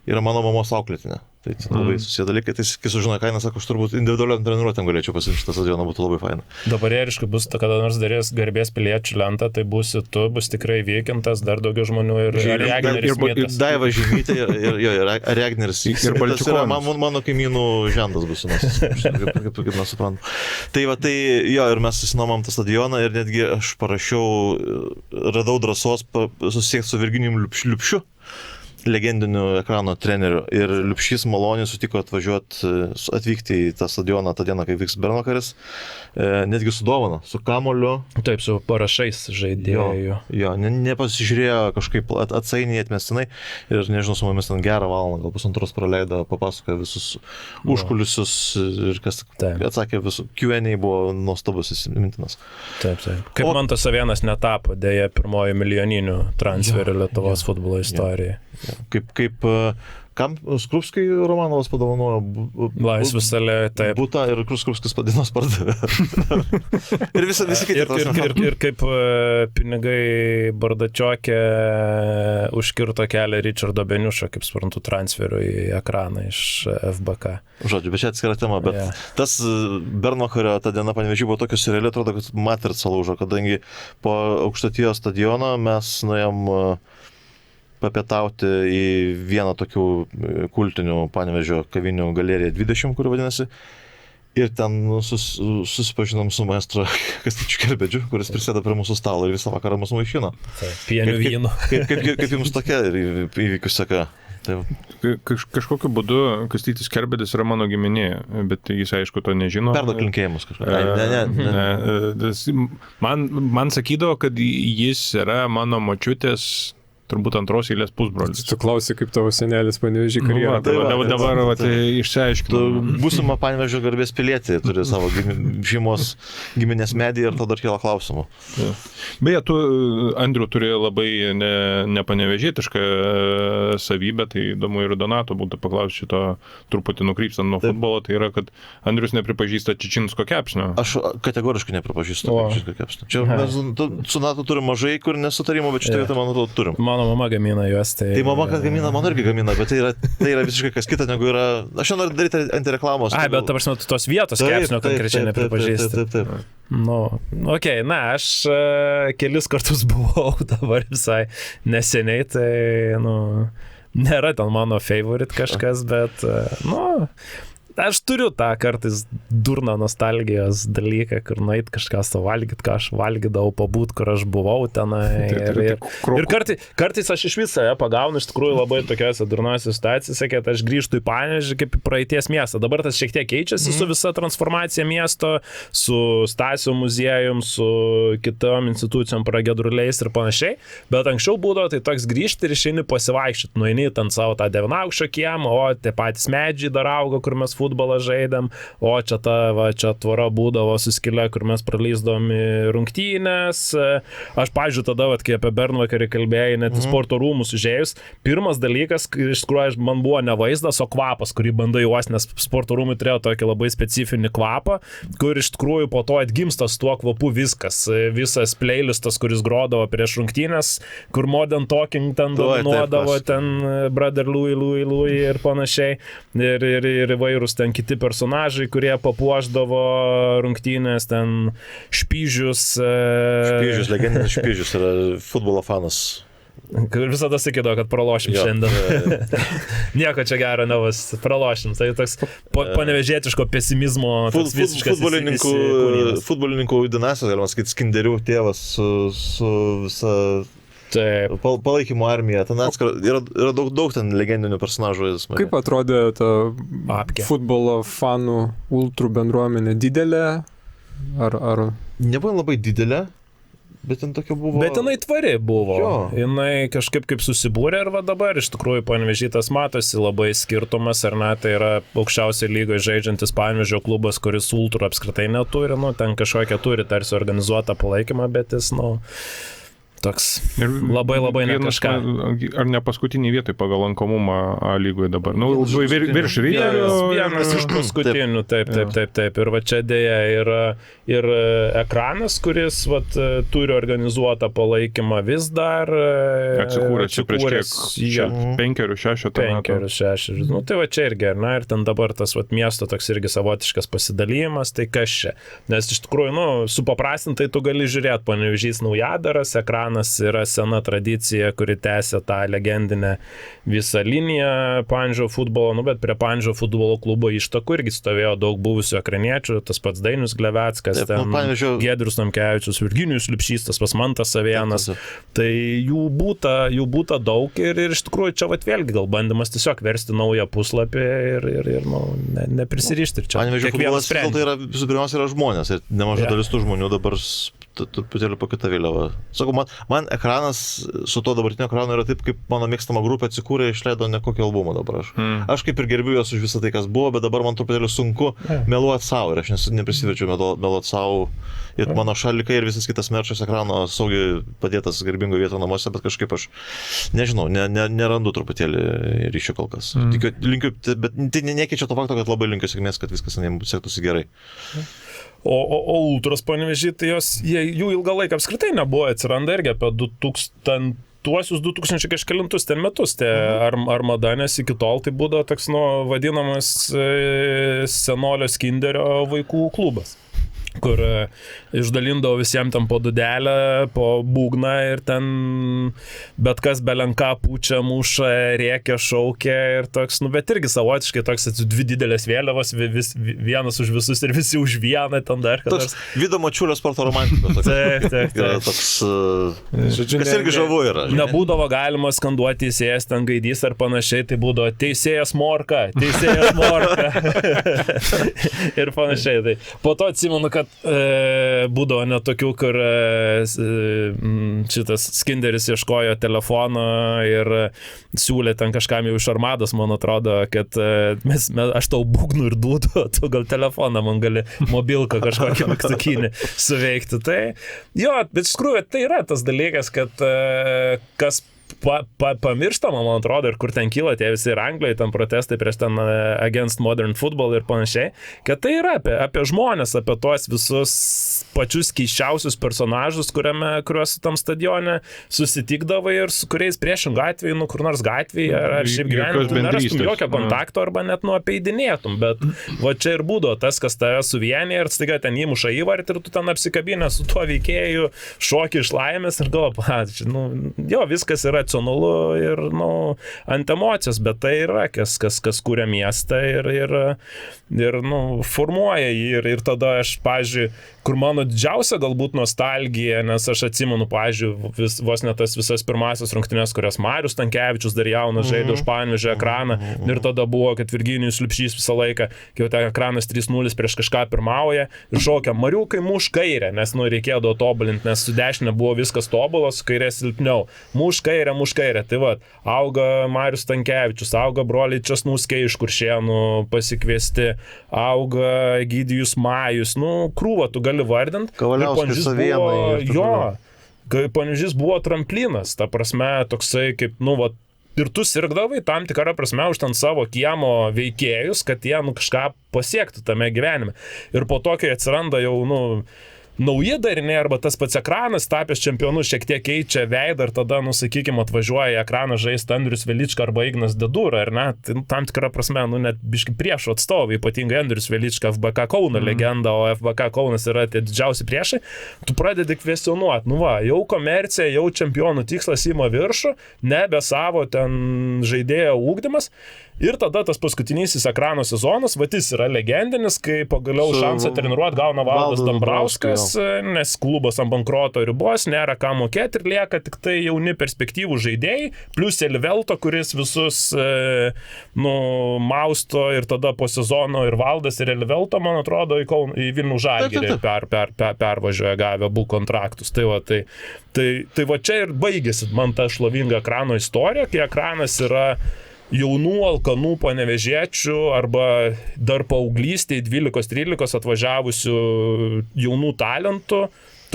yra mano mamos auklėtinė. Tai labai susiję dalykai. Tai kai sužinoja kainą, sako, aš turbūt individualiam treniruotėm galėčiau pasiimti šitą stadioną, būtų labai faina. Dabar Ėriškai bus, kada nors darės garbės piliečių lentą, tai būsi tu, bus tikrai Vykintas, dar daugiau žmonių ir Regneris. Ir Daiva Žymytė, ir Regneris. Ir Balčikonis. Mano kaimynų žendas bus, kaip mes suprantam. Tai va, ir mes susinomam tą stadioną ir netgi aš radau drąsos susisiekti su Virginijum Liupšiu, legendiniu ekrano treneriu. Ir Liupšys maloniai sutiko atvykti į tą stadioną tą dieną, kai vyks Bernvakaris, netgi su dovana, su kamoliu. Taip, su parašais žaidėjų. Jo, nepasižiūrėjo kažkaip atsainiai, atmestinai ir nežinau, su mumis ten gerą valandą, gal pusantros praleido, papasakojo visus užkulisius ir kas atsakė visų. Q&A buvo nuostabus įsimintinas. Taip. Kaip Mantas Savėnas netapo, dėja, pirmoji milijoninių transferių Lietuvos futbolo istorijoje. Kam Skrupskiui Romanovas padovanojo Laisvės alėja, taip. Butą ir Skrupskis padinos pardavė. Ir visi kiti. Ir kaip pinigai Bardačiokė užkirto kelią Richardo Beniušo, kaip suprantu, transferų į ekraną iš FBK. Žodžiu, bet čia atskira tema, bet tas Bernvakario ta diena Panevėžy buvo tokia surreali, atrodo, kad matrica lūžo, kadangi po Aukštaitijos stadiono mes nuėjom papietauti į vieną tokių kultinių Panevėžio kavinių galeriją 20, kuri vadinasi. Ir ten susipažinom su maestro Kastyčiu Kerbedžiu, kuris prisėda prie mūsų stalo ir visą vakarą mūsų vaišino. Pienių vyno. Kaip jums tokia įvykius seka? Kažkokiu būdu Kastytis Kerbedis yra mano giminė, bet jis aišku to nežino. Perduok linkėjimus kažką. Ne. Man sakydavo, kad jis yra mano močiutės turbūt antros eilės pusbrolis. Tu klausi, kaip tavo senelis Panevėžį karjerą. Dabar išsiaiškinu. Būsima Panevėžio garbės pilietė turi savo šeimos giminės medį ir tada kyla klausimų. Beje, tu, Andriu, turi labai nepanevėžietišką savybę, tai įdomu ir Donato būtų paklausti šito truputį nukrypstant nuo futbolo, tai yra, kad Andrius nepripažįsta Čičinsko kepsnio. Aš kategoriškai nepripažįstu Čičinsko kepsnio. Čia mes su Natu turim mažai kur nesutarimų, bet šitą vietą, man atrodo, turim. Mano mama gamina juos, tai... Tai mama, kad gamina, man irgi gamina, bet tai yra visiškai kas kita, negu yra... Aš jau noriu daryti antireklamos. Ai, bet ta prasme, tu tos vietos kepsnio konkrečiai nepripažįsti. Taip. Nu, okei, aš kelis kartus buvau dabar visai neseniai, tai, nėra ten mano favorite kažkas, bet, aš turiu tą kartais durną nostalgijos dalyką, kur nueit kažką suvalgyti, ką aš valgydavau, pabūt, kur aš buvau tenai. Ir kartais aš iš visą pagaunu, iš tikrųjų labai tokiose durnose situacijose, kad aš grįžtu į Panevėžį kaip į praeities miestą. Dabar tas šiek tiek keičiasi su visa transformacija miesto, su Stasio muziejum, su kitom institucijom, pragiedruliais ir panašiai. Bet anksčiau būdavo tai toks grįžti ir išeini pasivaikščioti. Nueini ten savo tą 9-aukščio kiemą, o tie patys medžiai dar augo, kur mes futbolą žaidėm, o čia čia tvora būdavo suskilę, kur mes praleisdavom rungtynės. Aš, pavyzdžiui, tada, kai apie Bernvakarį kalbėjai, net į sporto rūmus užėjus, pirmas dalykas, iš tikrųjų, man buvo ne vaizdas, o kvapas, kurį bandai juos, nes sporto rūmai turėjo tokį labai specifinį kvapą, kur iš tikrųjų po to atgimsta su tuo kvapu viskas. Visas playlistas, kuris grodavo prieš rungtynės, kur Modern Talking ten dominuodavo, ten Brother Louie ir panašiai. Ir įvairūs ten kiti personažai, kurie papuošdavo rungtynės, ten Špyžius. Špyžius, legendinis Špyžius yra futbolo fanas. Visada sakydavo, kad pralošim šiandien. Nieko čia gero nebus, pralošim. Tai toks panevėžietiško pesimizmo visiškas futbolininkų dinastijos, galima sakyti, Skinderių tėvas su visa... palaikymo armija, ten yra daug ten legendinių personažų. Kaip atrodė ta futbolo fanų ultrų bendruomenė? Didelė? Ar... Nebuvo labai didelė, bet ten tokia buvo... Bet jinai tvari buvo. Jo. Jinai kažkaip kaip susibūrė ir dabar iš tikrųjų Panevėžytas matosi labai skirtumas, ar ne, tai yra aukščiausiai lygoje žaidžiantis Panevėžio klubas, kuris ultrų apskritai neturi, ten kažkokią turi tarsi organizuotą palaikymą, bet jis, toks labai ne kažką. Ar ne paskutinį vietoj pagal lankomumą A lygoje dabar? Virš Ryto. Vienas iš paskutinių, taip. Ir va čia dėja ir ekranas, kuris turi organizuotą palaikymą vis dar. Atsikūręs prieš kiek 5-6 metų. 5-6. Tai va čia irgi, ir ten dabar tas miesto toks irgi savotiškas pasidalymas, tai kas čia? Nes iš tikrųjų, supaprastintai tu gali žiūrėti, Panevėžys Naujadaras, ekranas yra sena tradicija, kuri tęsia tą legendinę visą liniją Panžio futbolo, bet prie Panžio futbolo klubo ištakų irgi stovėjo daug buvusių ekraniečių, tas pats Dainius Gleveckas, Giedrius Namkevičius, Virginijus Liupšys, tas pats Mantas Savėnas. Tai jų būta daug ir iš tikrųjų čia vėlgi gal bandymas tiesiog versti naują puslapį ir neprisirišti. Panevėžio futbolas visų pirmiausia yra žmonės ir nemažai dalis tų žmonių dabar truputėlį po kitą vėliavą. Sakau, man ekranas su to dabartinio ekrano yra taip, kaip mano mėgstama grupė atsikūrė ir išleido nekokį albumą dabar. Aš kaip ir gerbiu juos už visą tai, kas buvo, bet dabar man truputėlį sunku meluoti savo ir aš neprisiverčiu meluoti savo. Ir mano šalikai ir visas kitas merčas ekrano saugiai padėtas garbingo vieto namuose, bet kažkaip aš nežinau, nerandu truputėlį ryšio kol kas. Linkiu, bet tai nekeičia to fakto, kad labai linkiu sėkmės, kad viskas sektųsi gerai. O ultros Panevėžy, tai jų ilgą laiką apskritai nebuvo, atsiranda irgi apie 2000 kažkelintus ten metus, Armada, nes iki tol tai būdavo toks, vadinamas senolio Skinderio vaikų klubas, kur išdalindavo visiems tam po dudelę, po būgną ir ten bet kas belenką pučia, muša, rėkia, šaukia ir toks, bet irgi savotiškai toks dvi didelės vėliavos, vienas už visus ir visi už vieną ten dar. Toks Vido Mačiulio sporto romantikos. Taip. Toks, kas irgi žavu yra. Nebūdavo galima skanduoti teisėjas ten Gaidys ar panašiai, tai būdavo teisėjas Morka. Ir panašiai. Tai po to atsimenu, kad bet būdavo net tokių, kur šitas Skinderis ieškojo telefono ir siūlė ten kažkam jau iš armados, man atrodo, kad aš tau būgnų ir dūdu, tu gal telefoną man gali mobilką kažkokį mygtukinį suveikti. Tai jo, bet iš tikrųjų tai yra tas dalykas, kad kas pamirštama, man atrodo, ir kur ten kyla tie visi ir Anglijoje, ten protestai prieš ten against modern football ir panašiai, kad tai yra apie žmonės, apie tuos visus pačius keiščiausius personažus, kuriuos tam stadione susitikdavai ir su kuriais priešingų atveju, kur nors gatvėje ar šiaip gyvenime nerastum jokio kontakto arba net apeidinėtum, bet va čia ir būdavo tas, kas tave suvienė ir staiga ten įmuša įvartį ir tu ten apsikabinę su tuo veikėju, šoki iš laimės ir galvoji, jo, viskas yra racionalu ir, ant emocijos, bet tai yra, kas kuria miestą ir formuoja jį ir tada aš, pavyzdžiui, kur mano didžiausia galbūt nostalgija, nes aš atsimenu, pavyzdžiui, vos ne tas visas pirmasis rungtynes, kurias Marius Stankevičius dar jaunas žaidė už Panevėžio ekraną ir tada buvo, kad Virginijus Liupšys visą laiką, kai jau ten ekranas 3-0 prieš kažką pirmauja ir šokia Mariukai muš kairę, nes reikėjo tobulinti, nes su dešinė buvo viskas tobulas, su kairė silpniau. Muš kairę. Tai va, auga Marius Stankevičius, auga broliai Česnauskiai iš Kuršėnų pasikviesti, auga Egidijus Majus, krūva tu gali vardinti. Kavaliauskas Savėnai. Jo, Panevėžys buvo tramplinas, ta prasme, toksai kaip, ir tu sirgdavai tam tikrą prasme už ten savo kiemo veikėjus, kad jie kažką pasiektų tame gyvenime. Ir po to, kai atsiranda jau, nauji dariniai arba tas pats ekranas tapęs čempionu šiek tiek keičia veidą ir tada, sakykime, atvažiuoja į ekraną žaisti Andrius Velička arba Ignas Dedura, ar ne? Tai, tam tikrą prasme, net biški priešų atstovai, ypatingai Andrius Velička, FBK Kauno legenda, o FBK Kaunas yra tie didžiausi priešai, tu pradedi kvestionuoti, jau komercija, jau čempionų tikslas ima viršų, nebe savo ten žaidėjo ūkdymas. Ir tada tas paskutinysis ekrano sezonas, jis yra legendinis, kai pagaliau šansą treniruoti gauna Valdas Dambrauskas, nes klubas ant bankroto ribos, nėra ką mokėti ir lieka tik tai jauni perspektyvų žaidėjai, plus Elivelto, kuris visus mausto ir tada po sezono ir Valdas ir Elivelto, man atrodo, į Vilnių Žalgirį pervažiuoja gavę abu kontraktus. Tai va čia ir baigėsi man ta šlovinga ekrano istorija, kai ekranas yra jaunų alkanų panevėžiečių arba dar paauglystėje 12-13 atvažiavusių jaunų talentų,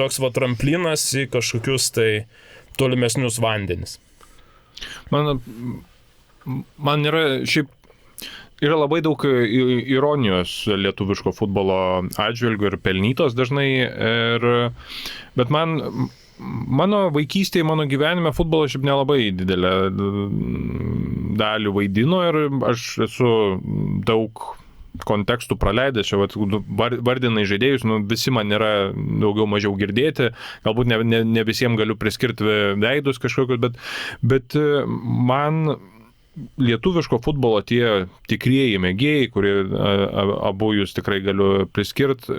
toks tramplinas į kažkokius tai tolimesnius vandenis. Man yra šiaip yra labai daug ironijos lietuviško futbolo atžvilgių ir pelnytos dažnai, bet mano vaikystėje, mano gyvenime futbolas šiaip nelabai didelę dalį vaidino ir aš esu daug kontekstų praleidęs, čia vardinai žaidėjus, visi man yra daugiau mažiau girdėti, galbūt ne visiems galiu priskirti veidus kažkokius, bet man lietuviško futbolo tie tikrieji mėgėjai, kurie abu jūs tikrai galiu priskirti,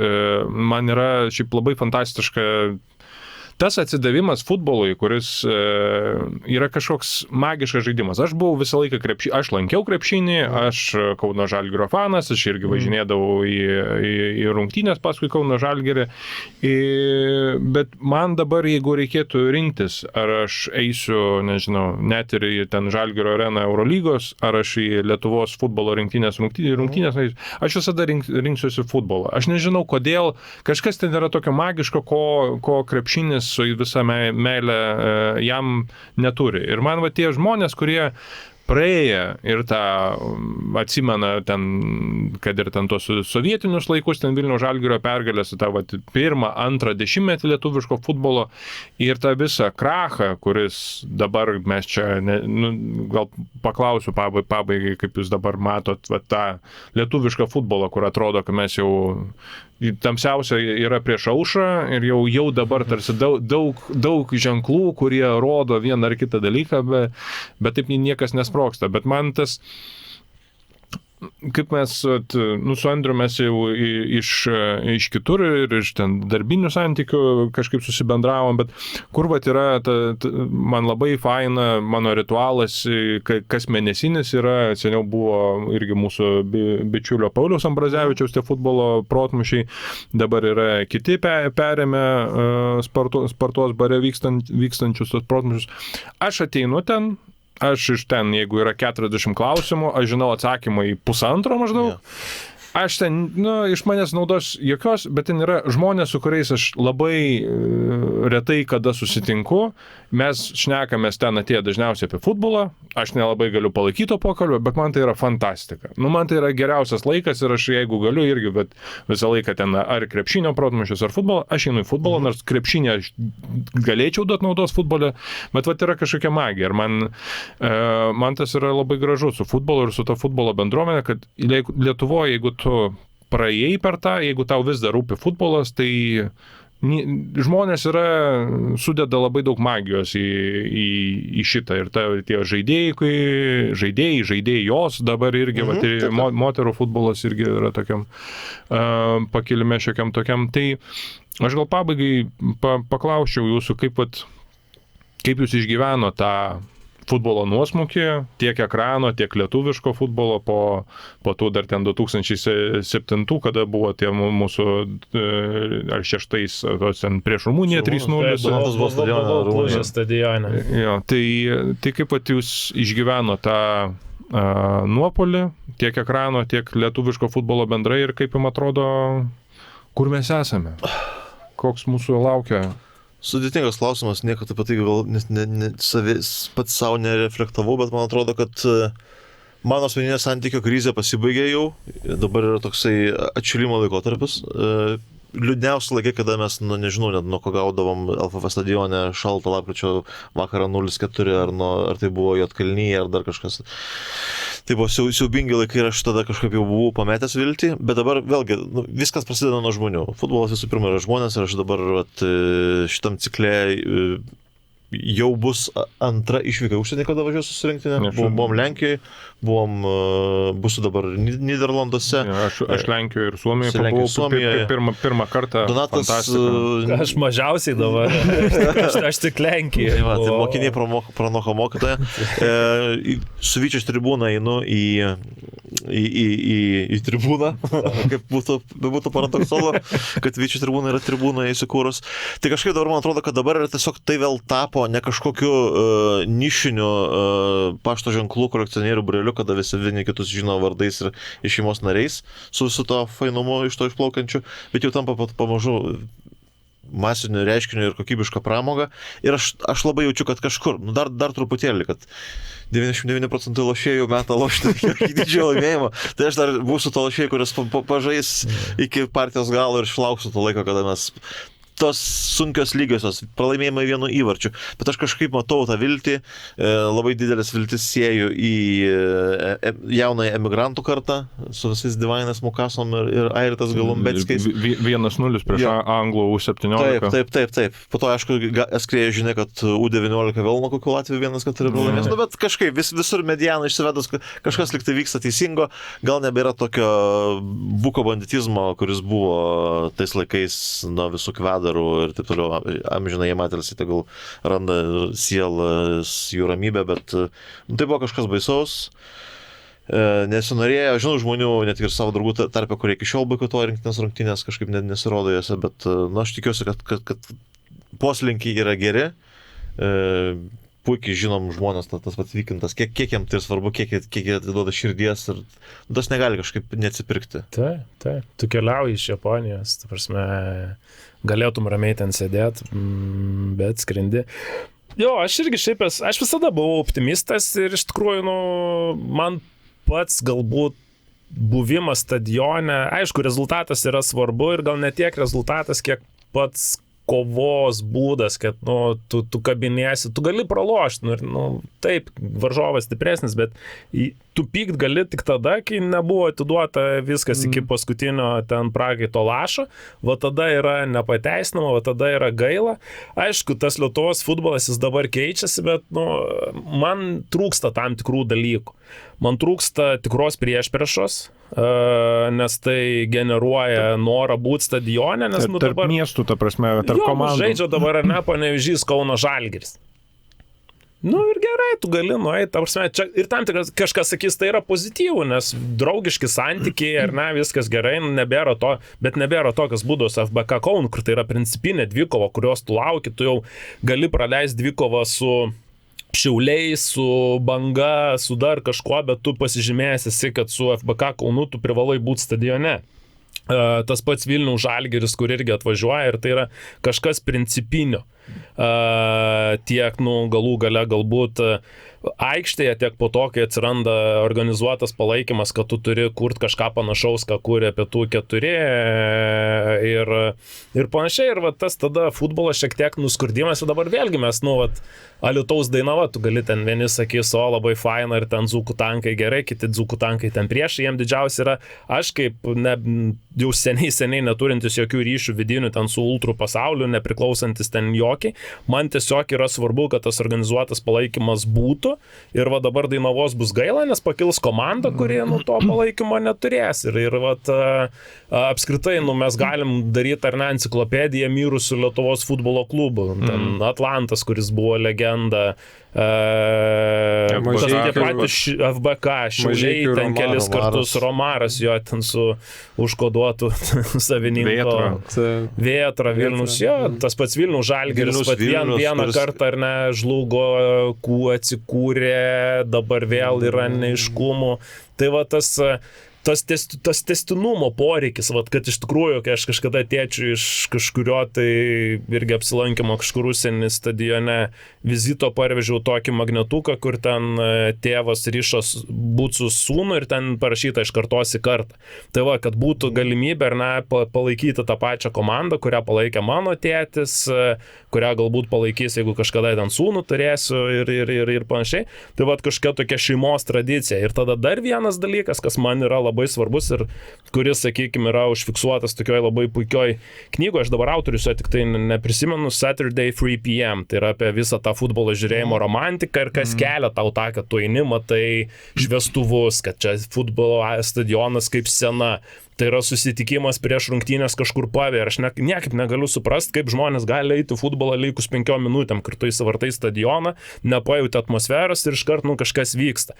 man yra šiaip labai fantastiška tas atsidavimas futbolui, kuris yra kažkoks magiškas žaidimas. Aš buvau visą laiką aš lankiau krepšinį, aš Kauno Žalgirio fanas, aš irgi važinėdavau į rungtynės paskui Kauno Žalgirį, bet man dabar, jeigu reikėtų rinktis, ar aš eisiu, nežinau, net ir į ten Žalgirio areną Eurolygos, ar aš į Lietuvos futbolo rungtynės, aš visada rinksiuosi futbolą. Aš nežinau, kodėl kažkas ten yra tokio magiško, ko krepšinis su visą meilę jam neturi. Ir man tie žmonės, kurie praėję ir tą atsimena ten, kad ir ten tos sovietinius laikus, ten Vilniaus Žalgirio pergalės, tą pirmą, antrą dešimtmetį lietuviško futbolo ir tą visą krachą, kuris dabar mes čia, gal paklausiu pabaigai, kaip jūs dabar matot tą lietuvišką futbolą, kur atrodo, kad mes jau tamsiausia yra prieš aušrą ir jau dabar tarsi daug ženklų, kurie rodo vieną ar kitą dalyką, bet taip niekas nesprogsta. Bet man tas kaip mes su Andriu mes jau iš kitur ir iš ten darbinių santykių kažkaip susibendravom, bet kur yra, man labai faina, mano ritualas, kas mėnesinis yra, seniau buvo irgi mūsų bičiulio Pauliaus Ambrazevičiaus tie futbolo protmušiai, dabar yra kiti perėmę Spartos bare vykstančius tos protmušius. Aš ateinu ten, aš iš ten, jeigu yra 40 klausimų, aš žinau atsakymą į 1,5 maždaug. Aš ten, iš manęs naudos jokios, bet ten yra žmonės, su kuriais aš labai retai kada susitinku. Mes šnekamės ten atėję dažniausiai apie futbolą. Aš nelabai galiu palaikyti to pokalbio, bet man tai yra fantastika. Man tai yra geriausias laikas ir aš jeigu galiu irgi, bet visą laiką ten ar krepšinio protmušius, ar futbolą, aš einu į futbolą, nors krepšinį aš galėčiau duoti naudos futbolę, bet yra kažkokia magija. Ir man tas yra labai gražu su futbolu ir su to futbolo bendruomenė, kad Lietuvoje, jeigu tu praėjai per tą, jeigu tau vis dar rūpi futbolas, tai žmonės sudeda labai daug magijos į šitą. Ir tie žaidėjai jos dabar irgi, moterų futbolas irgi yra tokiam pakilime šiokiam tokiam. Tai aš gal pabaigai paklausčiau jūsų, kaip jūs išgyveno tą futbolo nuosmukį, tiek ekrano, tiek lietuviško futbolo po tų dar ten 2007, kada buvo tie mūsų ar 6, ten prieš Rumuniją 3-0. Buvo stadione. Jo, tai kaip jūs išgyveno tą nuopolį, tiek ekrano, tiek lietuviško futbolo bendrai ir kaip jums atrodo, kur mes esame? Koks mūsų laukia? Sudėtingas klausimas, niekada apie tai gal pats savo nereflektavau, bet man atrodo, kad mano asmeninė santykio krizė pasibaigė jau, dabar yra toksai atšilimo laikotarpis. Liūdniausi laikai, kada mes, nežinau, net nuo ko gaudavom LFF stadione šaltą lapkričio vakarą 0-4, ar tai buvo Juodkalnyje, ar dar kažkas. Tai buvo siaubingi laikai ir aš tada kažkaip jau buvau pametęs viltį, bet dabar vėlgi viskas prasideda nuo žmonių. Futbolas visų pirma yra žmonės ir aš dabar šitam cikle jau bus antra išvyka užsienį, kada važiuosiu su rinktinė. Buvom Lenkijoje, būsiu dabar Nyderlanduose. Ja, aš Lenkijoje ir Suomijoje pabuvau pirmą kartą. Donatas, aš mažiausiai dabar. Aš tik Lenkijoje. Tai mokiniai pranoko mokytoją. Su Vyčio tribūną einu į tribūną, kaip būtų paradoksalu, kad Vyčio tribūna yra tribūna įsikūrus. Tai kažkaip dabar man atrodo, kad dabar yra tiesiog tai vėl tapo ne kažkokiu nišiniu pašto ženklų kolekcionierių būreliu, kada visi vieni kitus žino vardais ir iš šeimos nariais su visu to fainumu iš to išplaukiančiu, bet jau tampa pamažu masiniu reiškiniu ir kokybišką pramogą. Ir aš labai jaučiu, kad kažkur, dar truputėlį, kad 99% lošėjų meta lošti iki didžiojo laimėjimo. Tai aš dar būsiu to lošėjų, kuris pažais iki partijos galo ir išlauksiu to laiko, kada mes tos sunkios lygiosios, pralaimėjimai vienu įvarčiu. Bet aš kažkaip matau tą viltį, labai didelis viltis sieju į jaunąją emigrantų kartą, su visais Divainės Mukasom ir Airitas Galumbeckiais. 1-0 prieš Anglų U17. Taip. Po to, aišku, skriejo žinia, kad U19 vėl nuo kokių Latvijų 1-4 pralaimės. Bet kažkaip visur medianą išsivedus, kažkas liktai vyksta teisingo, gal nebėra tokio buko banditizmo, kuris buvo tais laikais nuo visų kvedų ir taip toliau, amžinai jie matėlsi, tegul randa sielas jų ramybę, bet tai buvo kažkas baisaus. Nesinorėjo, žinau, žmonių, net ir savo draugų tarpe, kurie iki šiol boikotuoja rinktinės rungtynės, kažkaip nesirodo jose, bet aš tikiuosi, kad poslinkiai yra geri. Puikiai žinom žmonės, tas pats Vykintas, kiek jam tai svarbu, kiek jie duoda širdies ir tas negali kažkaip neatsipirkti. Taip. Tu keliauji iš Japonijos, ta prasme, galėtum ramiai ten sėdėti, bet skrendi. Jo, aš visada buvau optimistas ir iš tikrųjų, man pats galbūt buvimas stadione, aišku, rezultatas yra svarbu ir gal ne tiek rezultatas, kiek pats kovos būdas, kad tu kabinėsi, tu gali pralošti, taip, varžovas stipresnis, bet tu pykt gali tik tada, kai nebuvo atiduota viskas iki paskutinio ten prakaito lašo, va tada yra nepateisinama, va tada yra gaila. Aišku, tas Lietuvos futbolas jis dabar keičiasi, bet man trūksta tam tikrų dalykų. Man trūksta tikros priešpriešos, nes tai generuoja norą būti stadione, nes tarp dabar miestų, ta prasme, tarp komandų. Žaidžia dabar, Panevėžys, Kauno Žalgiris. Ir gerai, tu gali nueiti, ta prasme, čia ir tam tikras kažkas sakys, tai yra pozityvų, nes draugiški santykiai, viskas gerai, nebėra to, bet nebėra tokios būdos FBK Kaunų, kur tai yra principinė dvikova, kurios tu lauki, tu jau gali praleisti dvikovą su Šiauliais, su Banga, su dar kažkuo, bet tu pasižymėjęs esi, kad su FBK Kaunu tu privalai būti stadione. Tas pats Vilniaus Žalgiris, kur irgi atvažiuoja ir tai yra kažkas principinio. Tiek, galų gale galbūt aikštėje, tiek po to, kai atsiranda organizuotas palaikymas, kad tu turi kurti kažką panašaus, ką kūrė Pietų 4 ir panašiai. Ir tas tada futbolas šiek tiek nuskurdimas ir dabar vėlgi mes, Alytaus Dainava, tu gali ten vieni sakys, labai faina ir ten dzūkų tankai gerai, kiti dzūkų tankai ten priešai, jiem didžiausia yra, aš kaip jau seniai neturintis jokių ryšių vidinių ten su ultrų pasauliu, nepriklausantis ten jokiai, man tiesiog yra svarbu, kad tas organizuotas palaikymas būtų ir dabar Dainavos bus gaila, nes pakils komanda, kurie to palaikymo neturės ir apskritai mes galim daryti enciklopediją mirusių Lietuvos futbolo klubų, ten Atlantas, kuris buvo legenda, tie patys FBK, Šiauliai, ten kelis kartus Romaras, jo ten su užkoduotu savininko Vėtra, Vilnius, jo, tas pats Vilniaus Žalgiris, vieną kartą žlugo, atsikūrė, dabar vėl yra neiškumų. Tai tas tęstinumo poreikis, kad iš tikrųjų, kai aš kažkada tėčiu iš kažkurio tai irgi apsilankimo kažkur užsienį stadione vizito parvežiau tokį magnetuką, kur ten tėvas ryšos būtų su sūnu ir ten parašyta iš kartos į kartą. Tai kad būtų galimybė palaikyti tą pačią komandą, kurią palaikė mano tėtis, kurią galbūt palaikys, jeigu kažkada ten sūnų turėsiu ir panašiai. Tai kažkokia tokia šeimos tradicija. Ir tada dar vienas dalykas, kas man yra labai svarbus ir kuris, sakykime, yra užfiksuotas tokioje labai puikioj knygoje, aš dabar autorius jo tik tai neprisimenu, Saturday 3 p.m. Tai yra apie visą tą futbolo žiūrėjimo romantiką ir kas kelia tau tą, kad tu eini, matai šviestuvus, kad čia futbolo stadionas kaip scena. Tai yra susitikimas prieš rungtynės kažkur pavė. Aš niekaip negaliu suprasti, kaip žmonės gali eiti futbolą likus 5 minutėm, kur tu įsivartai stadioną, nepajauti atmosferos ir iškart kažkas vyksta.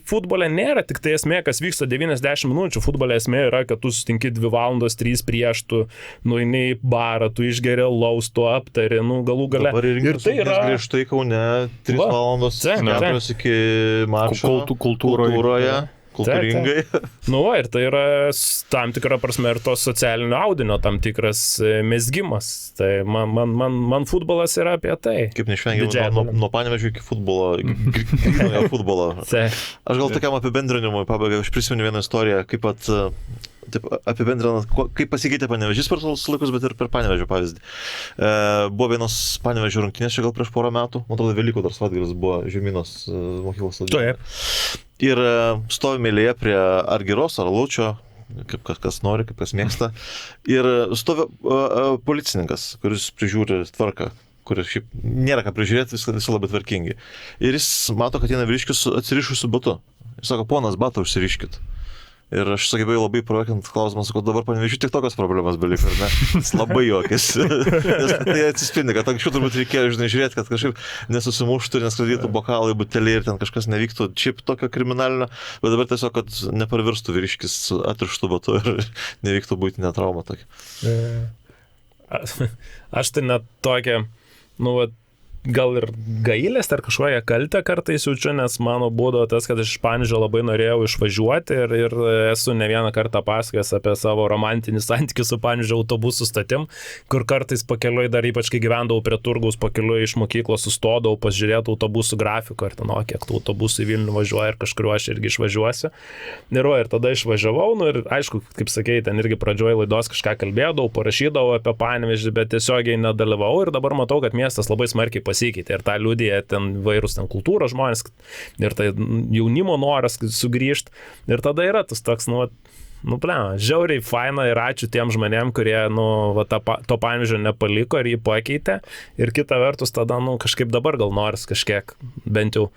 Futbole nėra tik tai esmė, kas vyksta 90 minučių. Futbole esmė yra, kad tu sutinki 2 valandos, 3 prieš, tu nueini į barą, tu išgeri alaus, tu aptari, galų gale. Ir tai yra griežtai Kaune 3 valandos, 4 iki mačo kultūroje. Kultūringai. Ir tai yra tam tikra prasme ir to socialinio audinio tam tikras mezgimas. Tai man futbolas yra apie tai. Kaip neišvengiamai nuo Panevėžio iki futbolo. Aš gal tokiam apibendrinimui pabaigai, aš prisimenu vieną istoriją, kaip apibendrinant, kaip pasikeitė Panevėžys per tuos laikus, bet ir per Panevėžio pavyzdį. Buvo vienos Panevėžio rungtynės, čia gal prieš porą metų, man atrodo, Velykų dar savaitgalis buvo Žemynos mokyklos stadione. Ir stovime eilėje prie ar Giros, ar Laučio, kaip kas nori, kaip kas mėgsta. Ir stovi policininkas, kuris prižiūri tvarką, kuris šiaip nėra ką prižiūrėti, visi labai tvarkingi. Ir jis mato, kad viena vyriškis atsirišusi batu. Jis sako, ponas, batą užsiriškit. Ir aš sugebėjau labai projekant klausimą, sakau, dabar Panevėžiu tik tokios problemas beliko, ar ne? Jis labai juokėsi. Nes tai atsispindi, kad anksčiau turbūt reikėjo, žiūrėti, kad kažkaip nesusimuštų, neskraidytų bokalai, buteliai ir ten kažkas nevyktų šiaip tokio kriminalinio, bet dabar tiesiog, kad neparvirstų vyriškis atrištų batu ir nevyktų būtinė trauma tokia. Aš tai net tokia, gal ir gailės ar kažkokią kaltę kartais jaučiu, nes mano būdavo tas, kad aš iš Panevėžio labai norėjau išvažiuoti ir esu ne vieną kartą pasakęs apie savo romantinį santykį su Panevėžio autobusų stotim, kur kartais pakeliui, dar ypač kai gyvendavau prie turgaus, pakeliui iš mokyklos sustodavau pasižiūrėti autobusų grafiko ir ten, kiek tų autobusų į Vilnių važiuoja ir kažkuriuo aš irgi išvažiuosiu. Ir tada išvažiavau, ir aišku, kaip sakei, ten irgi pradžioje laidos kažką kalbėdavau, parašydavau apie Panevėžį, bet tiesiogiai nedalyvau ir dabar matau, kad miestas labai smarkiai nepasikeitė. Ir tą liudija ten vairūs ten kultūros žmonės ir tai jaunimo noras sugrįžti. Ir tada yra tas toks, žiauriai faina ir ačiū tiem žmonėm, kurie, to Panevėžio nepaliko ir jį pakeitė. Ir kita vertus, tada, kažkaip dabar gal noris kažkiek, bent jau,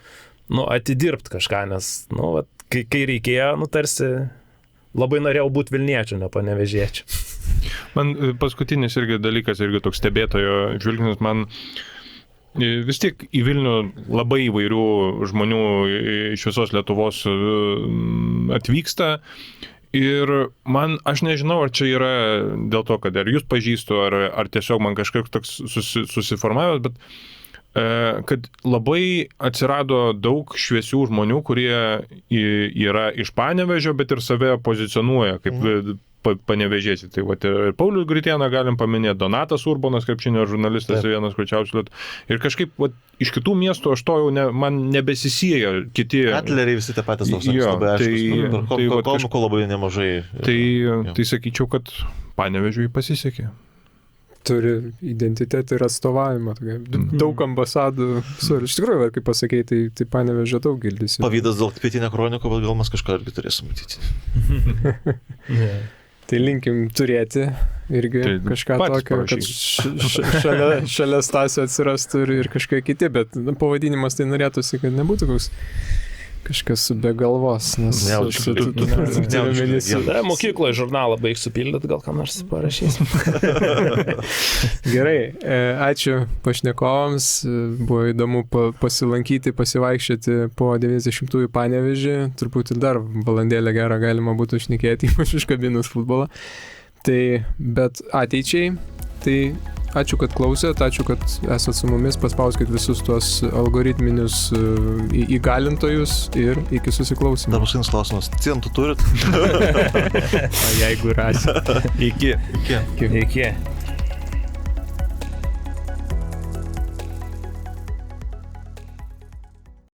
atidirbti kažką, nes, kai reikėjo, tarsi labai norėjau būti Vilniečiu, ne Panevėžiečiu. Man paskutinis irgi dalykas, irgi toks stebėtojo žvilgsnis, man vis tiek į Vilnių labai įvairių žmonių iš visos Lietuvos atvyksta. Ir aš nežinau, ar čia yra dėl to, kad ar jūs pažįstu, ar tiesiog man kažkaip toks susiformavęs, bet kad labai atsirado daug šviesių žmonių, kurie yra iš Panevėžio, bet ir save pozicionuoja kaip panevėžiečiai. Tai ir Paulius Gritėną galim paminėti, Donatas Urbonas, krepšinio žurnalistas, vienas kručiausių Lietuvos. Ir kažkaip iš kitų miestų aš to jau man nebesisieja kiti. Atleriai visi tie patys labai aiškus. Komikų labai nemažai. Tai sakyčiau, kad Panevėžiui pasisekė. Turi identitetą ir atstovavimą. Daug ambasadų. Iš tikrųjų, kaip pasakėjai, tai Panevėžio daug girdisi. Pavydas dėl pietinio kroniko, bet gal mes kažką irgi turėsim matyti. Tai linkim turėti irgi kažką tokio, kad šalia Stasio atsirastų ir kažką kiti, bet pavadinimas tai norėtųsi, kad nebūtų kažkas be galvos, nes mokykloje žurnalą baigsiu pildyti, gal ką nors parašysim. Gerai, ačiū pašnekovams, buvo įdomu pasilankyti, pasivaikščioti po 90-ųjų Panevėžį, turbūt ir dar valandėlę gerą galima būtų šnekėti, ypač iškabinus futbolą. Tai, bet ateičiai, tai ačiū, kad klausėt, ačiū, kad esat su mumis, paspauskit visus tuos algoritminius įgalintojus ir iki susiklausimo. Dar paskutinis klausimas, cientų turit? Jeigu rasit. Iki.